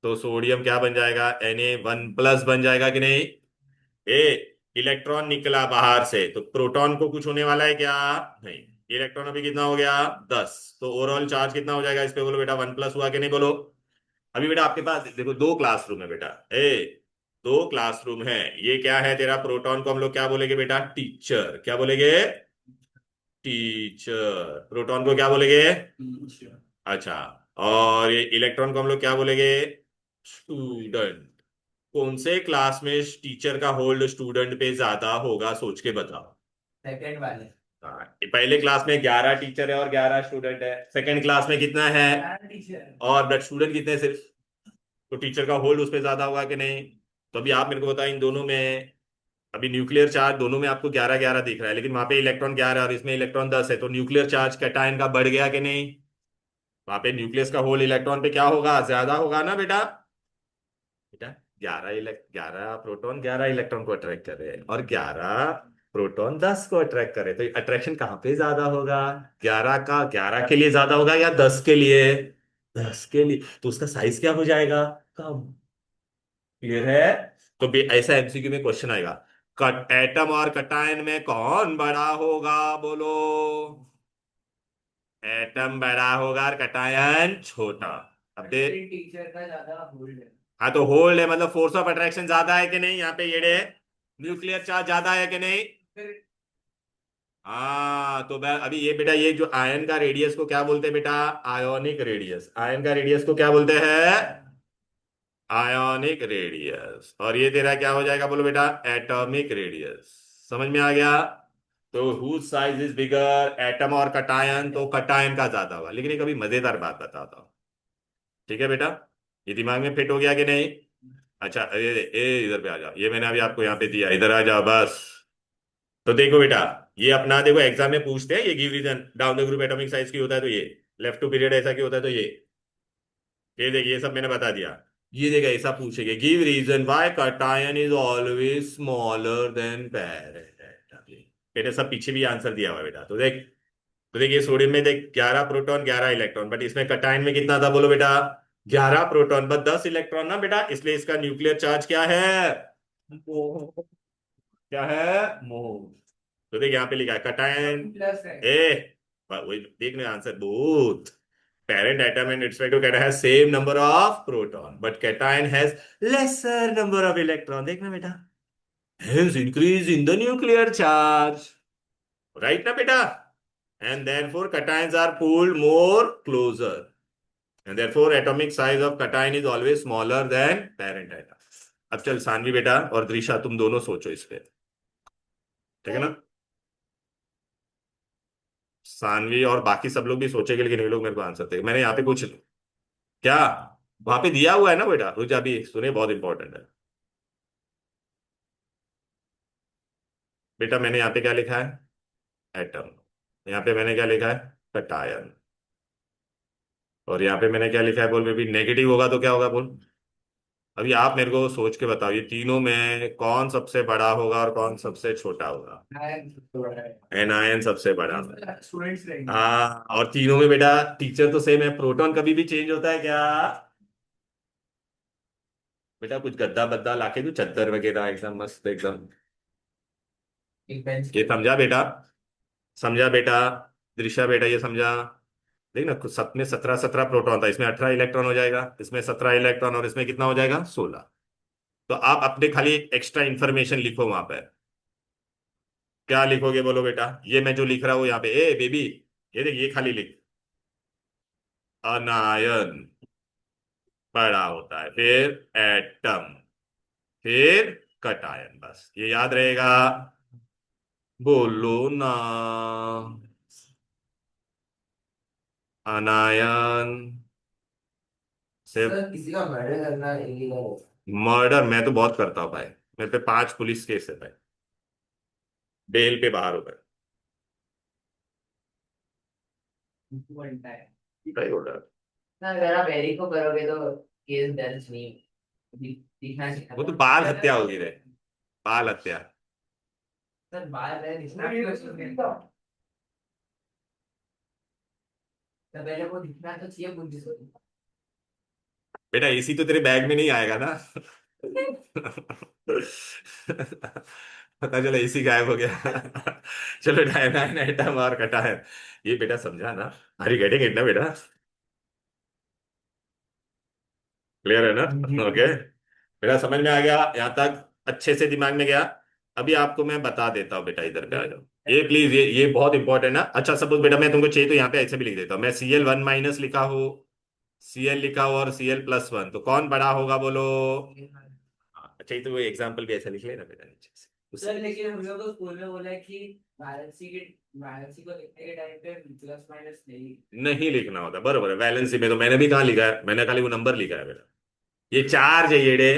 तो सोडियम क्या बन जाएगा, Na1+ बन जाएगा कि नहीं, ए, इलेक्ट्रॉन निकला बाहर से, तो प्रोटॉन को कुछ होने वाला है क्या, नहीं, इलेक्ट्रॉन अभी कितना हो गया, 10, तो ओवरऑल चार्ज कितना हो जाएगा इस पे बोलो बेटा, 1+ हुआ कि नहीं बोलो। अभी बेटा आपके पास देखो दो क्लासरूम है बेटा, ए, दो क्लासरूम है, ये क्या है तेरा, प्रोटॉन को हम लोग क्या बोलेंगे बेटा, टीचर, क्या बोलेंगे, टीचर, प्रोटॉन को क्या बोलेंगे, अच्छा, और ये इलेक्ट्रॉन को हम लोग क्या बोलेंगे, स्टूडेंट। कौन से क्लास में टीचर का होल्ड स्टूडेंट पे ज्यादा होगा, सोच के बताओ। सेकंड वाले। हाँ, पहले क्लास में 11 टीचर है और 11 स्टूडेंट है, सेकंड क्लास में कितना है, टीचर। और ब्लड स्टूडेंट कितने हैं सिर्फ, तो टीचर का होल्ड उस पर ज्यादा होगा कि नहीं। तो अभी आप मेरे को बताओ इन दोनों में, अभी न्यूक्लियर चार्ज दोनों में आपको 11 11 दिख रहा है, लेकिन वहां पे इलेक्ट्रॉन 11 और इसमें इलेक्ट्रॉन 10 है, तो न्यूक्लियर चार्ज कैटायन का बढ़ गया कि नहीं, वहां पे न्यूक्लियस का होल इलेक्ट्रॉन पे क्या होगा, ज्यादा होगा ना बेटा। बेटा 11 प्रोटॉन 11 इलेक्ट्रॉन को अट्रैक्ट कर रहे हैं, और 11 प्रोटॉन 10 को अट्रैक्ट कर रहे हैं, तो अट्रैक्शन कहाँ पे ज्यादा होगा, 11 के लिए ज्यादा होगा या 10 के लिए, 10 के लिए, तो उसका साइज क्या हो जाएगा, कम। क्लियर है। तो ऐसा एमसीक्यू में क्वेश्चन आएगा, कट एटम और कटायन में कौन बड़ा होगा बोलो, एटम बड़ा होगा और कटायन छोटा। अब दे, टीचर का ज्यादा होल्ड है। हाँ तो होल्ड है मतलब फोर्स ऑफ अट्रैक्शन ज्यादा है कि नहीं, यहाँ पे ये न्यूक्लियर चार्ज ज्यादा है कि नहीं। फिर हाँ तो मैं अभी ये बेटा, ये जो आयन का रेडियस को क्या बोलते हैं बेटा, आयोनिक रेडियस, आयन का रेडियस को क्या बोलते हैं, आयोनिक रेडियस, और ये तेरा क्या हो जाएगा बोलो बेटा, एटॉमिक रेडियस। समझ में आ गया। तो whose size is bigger, atom और कटायन, तो कटायन का ज्यादा होगा, लेकिन एक अभी मजेदार बात बताता हूँ, ठीक है बेटा, ये दिमाग में फिट हो गया कि नहीं। अच्छा इधर पे आ जाओ, ये मैंने अभी आपको यहाँ पे दिया, इधर आ जाओ बस। तो देखो बेटा, ये अपना देखो एग्जाम में पूछते हैं, ये give reason down the group atomic size की होता है, तो ये लेफ्ट टू पीरियड ऐसा की होता है, तो ये देखिए ये सब मैंने बता दिया। ये देखिए ऐसा पूछेगा, give reason why cation is always smaller than parent. बेटा सब पीछे भी आंसर दिया हुआ है बेटा, तो देख, तो देखिए सोडियम में देख 11 प्रोटॉन 11 इलेक्ट्रॉन, बट इसमें कटायन में कितना था बोलो बेटा, 11 प्रोटॉन बस 10 इलेक्ट्रॉन ना बेटा, इसलिए इसका न्यूक्लियर चार्ज क्या है, मोल। क्या है, मोल। तो देख यहाँ पे लिखा है कटायन, प्लस है। ए, वही देखने answer both, parent atom in respect to cation has same number of proton but cation has lesser number of electron, देखना बेटा, hence increase in the nuclear charge, right ना बेटा, and therefore cations are pulled more closer, and therefore atomic size of cation is always smaller than parent atom। अब चल सानवी बेटा और द्रिशा तुम दोनों सोचो इस पे, ठीक है ना, सानवी और बाकी सब लोग भी सोचेंगे, लेकिन ये लोग मेरे को आंसर देंगे, मैंने यहाँ पे कुछ, क्या, वहां पे दिया हुआ है ना बेटा, रुक जा अभी सुने, बहुत इंपॉर्टेंट है बेटा, मैंने यहाँ पे क्या लिखा है, एटम। यहाँ पे मैंने क्या लिखा है, कटायन। और यहाँ पे मैंने क्या लिखा है बोल, बेबी नेगेटिव होगा तो क्या होगा बोल। अभी आप मेरे को सोच के बताओ, ये तीनों में कौन सबसे बड़ा होगा और कौन सबसे छोटा होगा। एनायन सबसे बड़ा होगा। स्टूडेंट्स रहेंगे। हाँ, और तीनों में बेटा टीचर तो सेम है, प्रोटॉन कभी भी चेंज होता है क्या। बेटा कुछ गद्दा बद्दा लाके दो, चादर वगैरह एकदम मस्त एकदम। एक बेंच ये पे। समझा बेटा, समझा बेटा, दृश्या बेटा ये समझा। देख ना, कुछ सब में 17 17 प्रोटॉन था, इसमें 18 इलेक्ट्रॉन हो जाएगा, इसमें 17 इलेक्ट्रॉन, और इसमें कितना हो जाएगा 16। तो आप अपने खाली एक्स्ट्रा इंफॉर्मेशन लिखो वहां पर। क्या लिखोगे बोलो बेटा, ये मैं जो लिख रहा हूँ यहाँ पे, ए बेबी, ये देख ये खाली लिख, अनायन बड़ा होता है, फिर एटम, फिर कटायन, बस ये याद रहेगा। बोलो ना, अनायन सिर्फ। सर किसी का मर्डर करना इलीगल है। मर्डर मैं तो बहुत करता हूँ भाई, मेरे पे 5 पुलिस केस है भाई, बेल पे बाहर हो गए। बनता है। सही बोल रहा है। ना अगर आप एरी को करोगे तो केस दर्ज नहीं दिखना चाहिए वो तो था। बाल हत्या होगी रे, बाल हत्या। सर बाहर है दिखना चाहिए। तो पहले वो दिखना तो चाहिए पुलिस को। बेटा एसी तो तेरे बैग में नहीं आएगा ना। पता चला एसी गायब हो गया। चलो डायनाइन एटम और कटा है, ये बेटा समझा ना। आर यू गेटिंग इट ना बेटा, क्लियर है ना। ओके, बेटा समझ में आ गया यहाँ तक, अच्छे से दिमाग में गया। अभी आपको मैं बता देता हूँ बेटा, इधर पे आ जाओ। ये प्लीज, ये बहुत इंपॉर्टेंट है ना। अच्छा सपोज बेटा मैं तुमको चाहिए तो यहाँ पे ऐसे भी लिख देता हूँ, मैं Cl1 - लिखा हूँ, Cl लिखा हुआ और Cl+1, तो कौन बड़ा होगा बोलो। हाँ, अच्छा ये तो वो एग्जाम्पल भी ऐसा लिख लेना बेटा नीचे से सर लेकिन हम लोग को स्कूल में बोला है कि वैलेंसी को लिखने के टाइम पे प्लस माइनस नहीं। नहीं लिखना होता, बरोबर है। वैलेंसी में तो मैंने भी कहाँ लिखा है, मैंने खाली वो नंबर लिखा है बेटा, ये चार्ज है ये डे।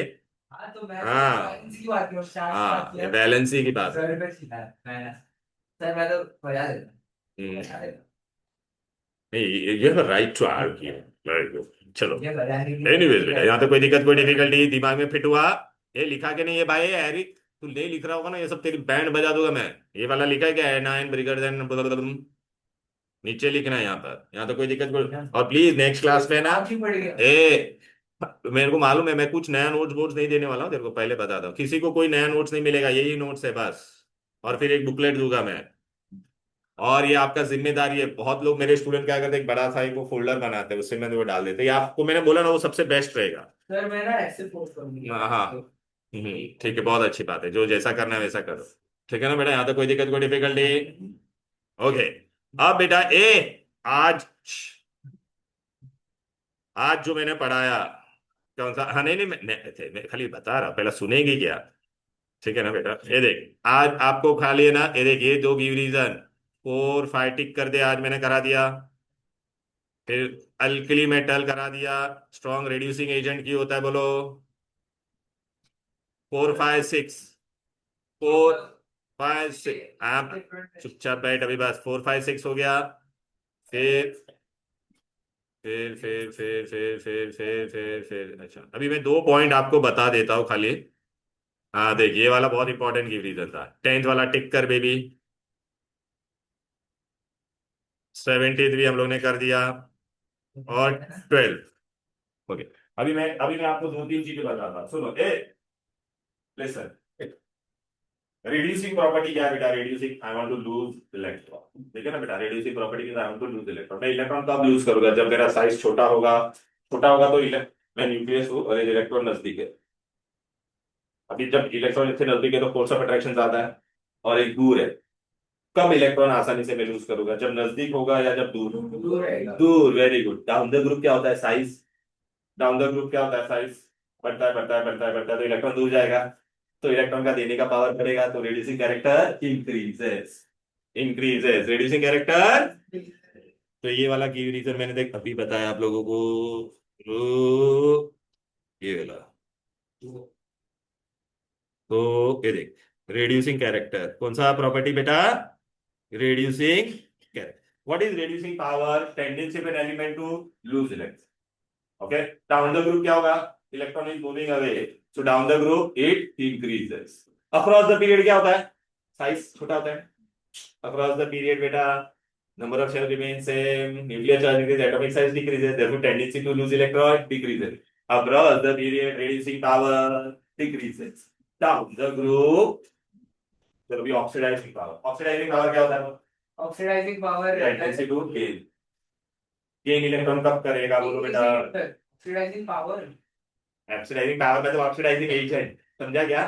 हाँ तो मैं तो हाँ वैलेंसी की बात कर रहा हूँ चार्ज की बात हाँ, ये किया। वैलेंसी की बात है। सर पे सीखा है मैंने। सर मैं तो बजा देता हम्म, बजा देता नहीं you have right to argue, very good, चलो। ये बजाने की एनीवेज गलती बेटा, यहाँ तो करता कोई दिक्कत कोई डिफिकल्टी दिमाग में फिट हुआ। ये लिखा के नहीं है भाई, एरिक तू नहीं लिख रहा होगा ना, ये सब तेरी बैंड बजा दूंगा मैं। ये वाला लिखा है क्या, एनाइन ब्रिगेड देन, नीचे लिखना है यहाँ पर, यहाँ तो कोई दिक्कत कोई। है। और प्लीज नेक्स्ट क्लास में ना, आप ही पड़ गया। ए मेरे को मालूम है, मैं कुछ नया नोट्स वोट्स नहीं देने वाला हूँ तेरे को, पहले बता दो, किसी को कोई नया नोट्स नहीं मिलेगा, यही नोट्स है बस। और फिर एक बुकलेट दूंगा मैं। और ये आपका जिम्मेदारी है, बहुत लोग मेरे स्टूडेंट क्या करते हैं, एक बड़ा सा एक वो फोल्डर बनाते हैं, उससे मैंने वो डाल देते हैं, ये आपको मैंने बोला ना वो सबसे बेस्ट रहेगा। सर मैं ना ऐसे पोस्ट करूंगा। हाँ हाँ, ठीक है, बहुत अच्छी बात है, जो जैसा करना है वैसा करो। ठीक है ना बेटा, यहाँ तो कोई दिक्कत कोई डिफिकल्टी। ओके, अब बेटा ए, आज आज जो मैंने पढ़ाया, कौन सा, हाँ नहीं नहीं मैं खाली बता रहा, पहले सुनेगी क्या। ठीक है ना बेटा, ये देख आज आपको खाली है ना, ये देख ये दो गिव रीजन, 4 5 टिक कर दे, आज मैंने करा दिया। फिर अल्कली मेटल करा दिया, स्ट्रॉन्ग रिड्यूसिंग एजेंट की होता है बोलो, 4 5 6, 4 5 6। आप चुपचाप बैठ अभी, बस 4 5 6 हो गया। फिर फिर अच्छा अभी मैं 2 पॉइंट आपको बता देता हूँ खाली। हाँ देख, ये वाला बहुत इंपॉर्टेंट गिव रीजन था, 10th वाला टिक कर बेबी। 73 हम लोग ने कर दिया, और 12। ओके, अभी मैं आपको 2 3 चीजें बताता हूँ, सुनो ए, लिसन। रिड्यूसिंग प्रॉपर्टी क्या है बेटा, reducing I want to lose electron, ठीक है ना बेटा, reducing property I want to lose electron. मैं इलेक्ट्रॉन कब लूज करूंगा, जब मेरा साइज छोटा होगा, छोटा होगा तो मैं न्यूक्लियस हूँ और इलेक्ट्रॉन नजदीक है। अभी जब इलेक्ट्रॉन इससे नजदीक है तो फोर्स ऑफ अट्रैक्शन ज्यादा है, और एक दूर है, कम इलेक्ट्रॉन आसानी से मैं लूज करूंगा, जब नजदीक होगा या जब दूर होगा। दूर रहेगा। दूर, very good. Down the group क्या होता है, साइज। डाउन द ग्रुप क्या होता है, साइज। बढ़ता है बढ़ता है बढ़ता है बढ़ता है, तो इलेक्ट्रॉन दूर जाएगा, तो इलेक्ट्रॉन का देने का पावर बढ़ेगा, तो reducing character increases, increases reducing character. तो ये वाला की रीजन मैंने देख अभी बताया आप लोगों को, तो ये वाला, तो ये देख रिड्यूसिंग कैरेक्टर कौन सा प्रॉपर्टी बेटा, reducing carriage. What is reducing power? Tendency of an element to lose electrons. Okay, down the group क्या होगा? Electron is moving away, so down the group it increases. Across the period क्या होता है? Size छोटा होता है. Across the period बेटा number of shell remains same, nuclear charge increases, atomic size decreases, therefore tendency to lose electron decreases. Across the period reducing power decreases. Down the group चलो भी oxidising power क्या होता है? Oxidizing power tendency to gain electron कब करेगा बोलो बेटा? Oxidizing power मतलब ऑक्सीडाइजिंग एजेंट, समझा क्या?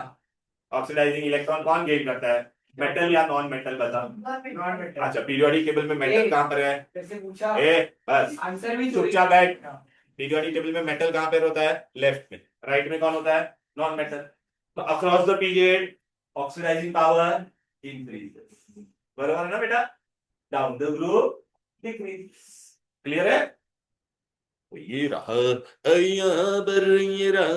ऑक्सीडाइजिंग इलेक्ट्रॉन कौन गेन करता है? मेटल या नॉन मेटल बता? Non metal. अच्छा, पीरियोडिक टेबल में मेटल कहाँ पर है? जैसे पूछा बस आंसर भी चुपचाप बैठ। पीरियोडिक टेबल में मेटल कहाँ पर होता है? लेफ्ट में। राइट में कौन होता है? Non metal. तो across the period oxidizing power increases, बराबर है ना बेटा? Down the group decrease. Clear है? तो ये रहा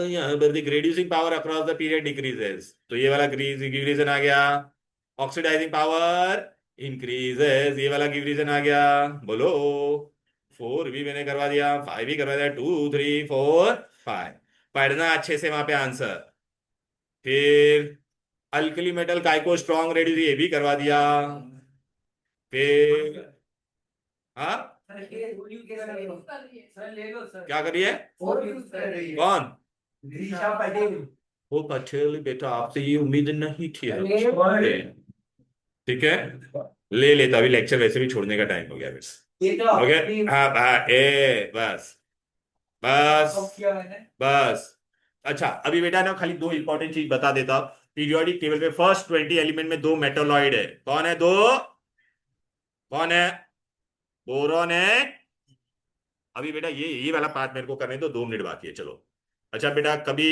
यहाँ पर reducing power across the period decreases, तो ये वाला गिव आ गया। ऑक्सीडाइजिंग पावर इंक्रीजेस, ये वाला गिव आ गया। बोलो 4 भी मैंने करवा दिया, 5 भी करवा दिया, 2 3 4 5। पढ़ना अच्छे से वहां पे आंसर। फिर अल्कली मेटल काइको स्ट्रॉन्ग रेड्यूस, ये भी करवा दिया। फिर हाँ सर ले लो सर। क्या करिए? और यूज कर रही है कौन? दिशा पटेल। वो पटेल बेटा, आपसे ये उम्मीद नहीं थी। ठीक है, ले लेता। अभी लेक्चर वैसे भी छोड़ने का टाइम हो गया बस। ओके हाँ बस बस बस। अच्छा अभी बेटा ना खाली 2 इंपॉर्टेंट चीज बता देता हूं। पीरियोडिक टेबल पे फर्स्ट 20 एलिमेंट में 2 मेटालॉइड है। कौन है 2? कौन है? बोरॉन है। अभी बेटा ये वाला पार्ट मेरे को करने दो, 2 मिनट बाकी है, चलो। अच्छा बेटा, कभी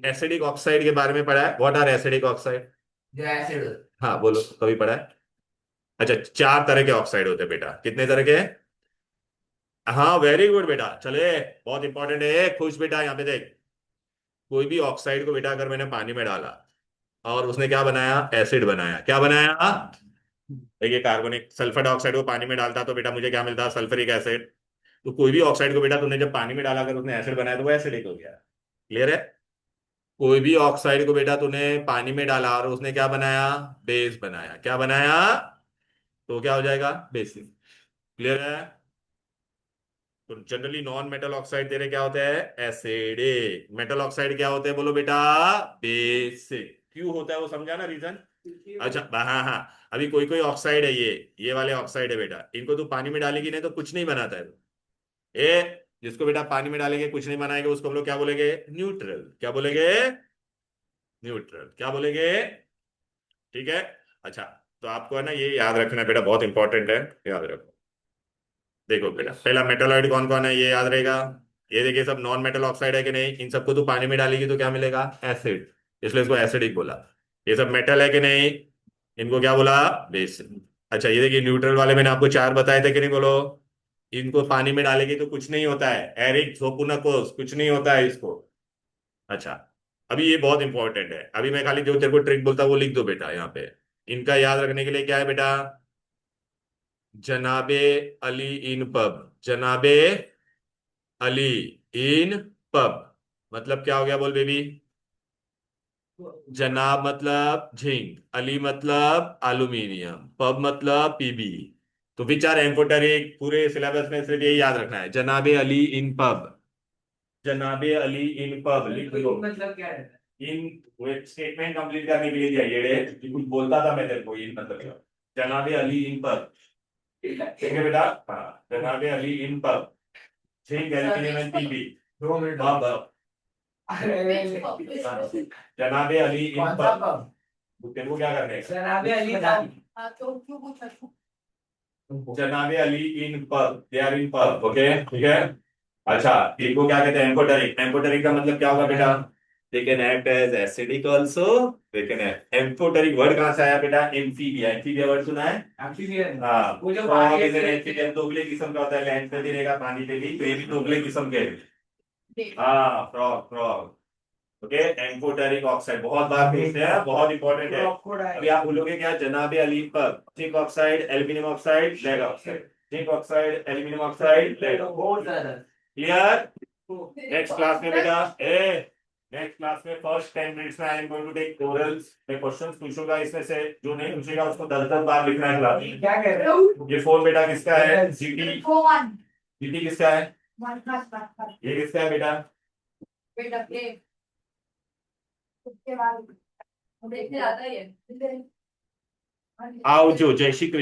एसिडिक ऑक्साइड के बारे में पढ़ा है? What are acidic oxide? जो एसिड। हाँ बोलो, कभी पढ़ा है? अच्छा, 4 तरह के ऑक्साइड होते हैं बेटा। कितने तरह के? हाँ वेरी गुड बेटा, चले बहुत इंपॉर्टेंट है। खुश बेटा, यहाँ पे देख, कोई भी ऑक्साइड को बेटा अगर मैंने पानी में डाला और उसने क्या बनाया? एसिड बनाया। क्या बनाया? देखिए, कार्बनिक सल्फर डाइऑक्साइड को पानी में डालता तो बेटा मुझे क्या मिलता? Sulphuric acid. तो कोई भी ऑक्साइड को बेटा तुमने जब पानी में डाला, अगर उसने एसिड बनाया तो वो एसिडिक हो गया। क्लियर है? कोई भी ऑक्साइड को बेटा तूने पानी में डाला और उसने क्या बनाया? बेस बनाया। क्या बनाया? तो क्या हो जाएगा? बेसिक। क्लियर है? तो जनरली नॉन मेटल ऑक्साइड तेरे क्या होते हैं? एसिडिक। मेटल ऑक्साइड क्या होते हैं बोलो बेटा? बेसिक। क्यों होता है वो समझा ना रीजन? अच्छा हाँ हाँ। अभी कोई कोई ऑक्साइड है, ये वाले ऑक्साइड है बेटा, इनको तू पानी में डालेगी नहीं तो कुछ नहीं बनाता है। जिसको बेटा पानी में डालेंगे कुछ नहीं बनाएंगे, उसको हम लोग क्या बोलेंगे? न्यूट्रल। क्या बोलेंगे? न्यूट्रल। क्या बोलेंगे? ठीक है। अच्छा, तो आपको है ना ये याद रखना बेटा, बहुत इंपॉर्टेंट है, याद रखो। देखो बेटा, पहला मेटालॉइड कौन कौन है ये याद रहेगा। ये देखिए सब नॉन मेटल ऑक्साइड है कि नहीं? इन सबको तू पानी में डालेगी तो क्या मिलेगा? एसिड, इसलिए इसको एसिडिक बोला। ये सब मेटल है कि नहीं? इनको क्या बोला? बेसिक। अच्छा ये देखिए, न्यूट्रल वाले मैंने आपको 4 बताए थे कि नहीं बोलो? इनको पानी में डालेगी तो कुछ नहीं होता है, एरिक जोपुनाकोस, कुछ नहीं होता है इसको। अच्छा, अभी ये बहुत इंपॉर्टेंट है। अभी मैं खाली जो तेरे को ट्रिक बोलता हूँ वो लिख दो बेटा यहाँ पे। इनका याद रखने के लिए क्या है बेटा? जनाबे अली इन पब। जनाबे अली इन पब मतलब क्या हो गया? बोल बेबी। जनाब मतलब जिंक, अली मतलब एल्यूमिनियम, पब मतलब पीबी। तो विच आर एम्फोटेरिक? पूरे सिलेबस में सिर्फ यही याद रखना है, जनाबे अली इन पब। जनाबे अली इन पब लिख लो। मतलब क्या है? इन स्टेटमेंट कंप्लीट करने के लिए चाहिए रे, कुछ बोलता था मैं तेरे को, इन मतलब क्या? जनाबे अली इन पब। ठीक है बेटा? हाँ, जनाबे Ali in pub, zinc aluminium and PB. 2 minute. Pub. जनाबे अली इन पब। तेरे को क्या करने का? जनाबे अली तो क्यों पूछा? जनाबे Ali in pub, they are in pub. Okay ठीक है। अच्छा, इनको क्या कहते हैं? एम्फोटेरिक। एम्फोटेरिक का मतलब क्या होगा बेटा? They can act as acidic also, they can act. Amphoteric word कहां से आया बेटा? एम्फीबिया। एम्फीबिया वर्ड सुना है? एम्फीबियन। हाँ, वो जो फ्रॉग इज एन एम्फीबियन, दोगले किस्म का होता है, लैंड पे भी रहेगा पानी पे भी, तो ये भी दोगले किस्म के। हाँ, frog frog. Okay, amphoteric oxide बहुत बार पूछते हैं, बहुत इंपॉर्टेंट है। अभी आप भूलोगे क्या, जनाबे अली पर zinc oxide, aluminium oxide, lead oxide, zinc oxide, aluminium oxide, lead oxide. Clear? Next class में बेटा, नेक्स्ट क्लास में फर्स्ट 10 मिनट्स में I am going to take orals. मैं क्वेश्चंस पूछूंगा, इसमें से जो नहीं पूछेगा उसको 10-10 बार लिखना है क्लास में। क्या कह रहे हो? ये फोन बेटा किसका है? जीटी। फोन जीटी किसका है? वन बस ये किसका है बेटा? बेटा प्ले उसके बाद देखने आता ही है आओ जो, जय श्री कृष्ण।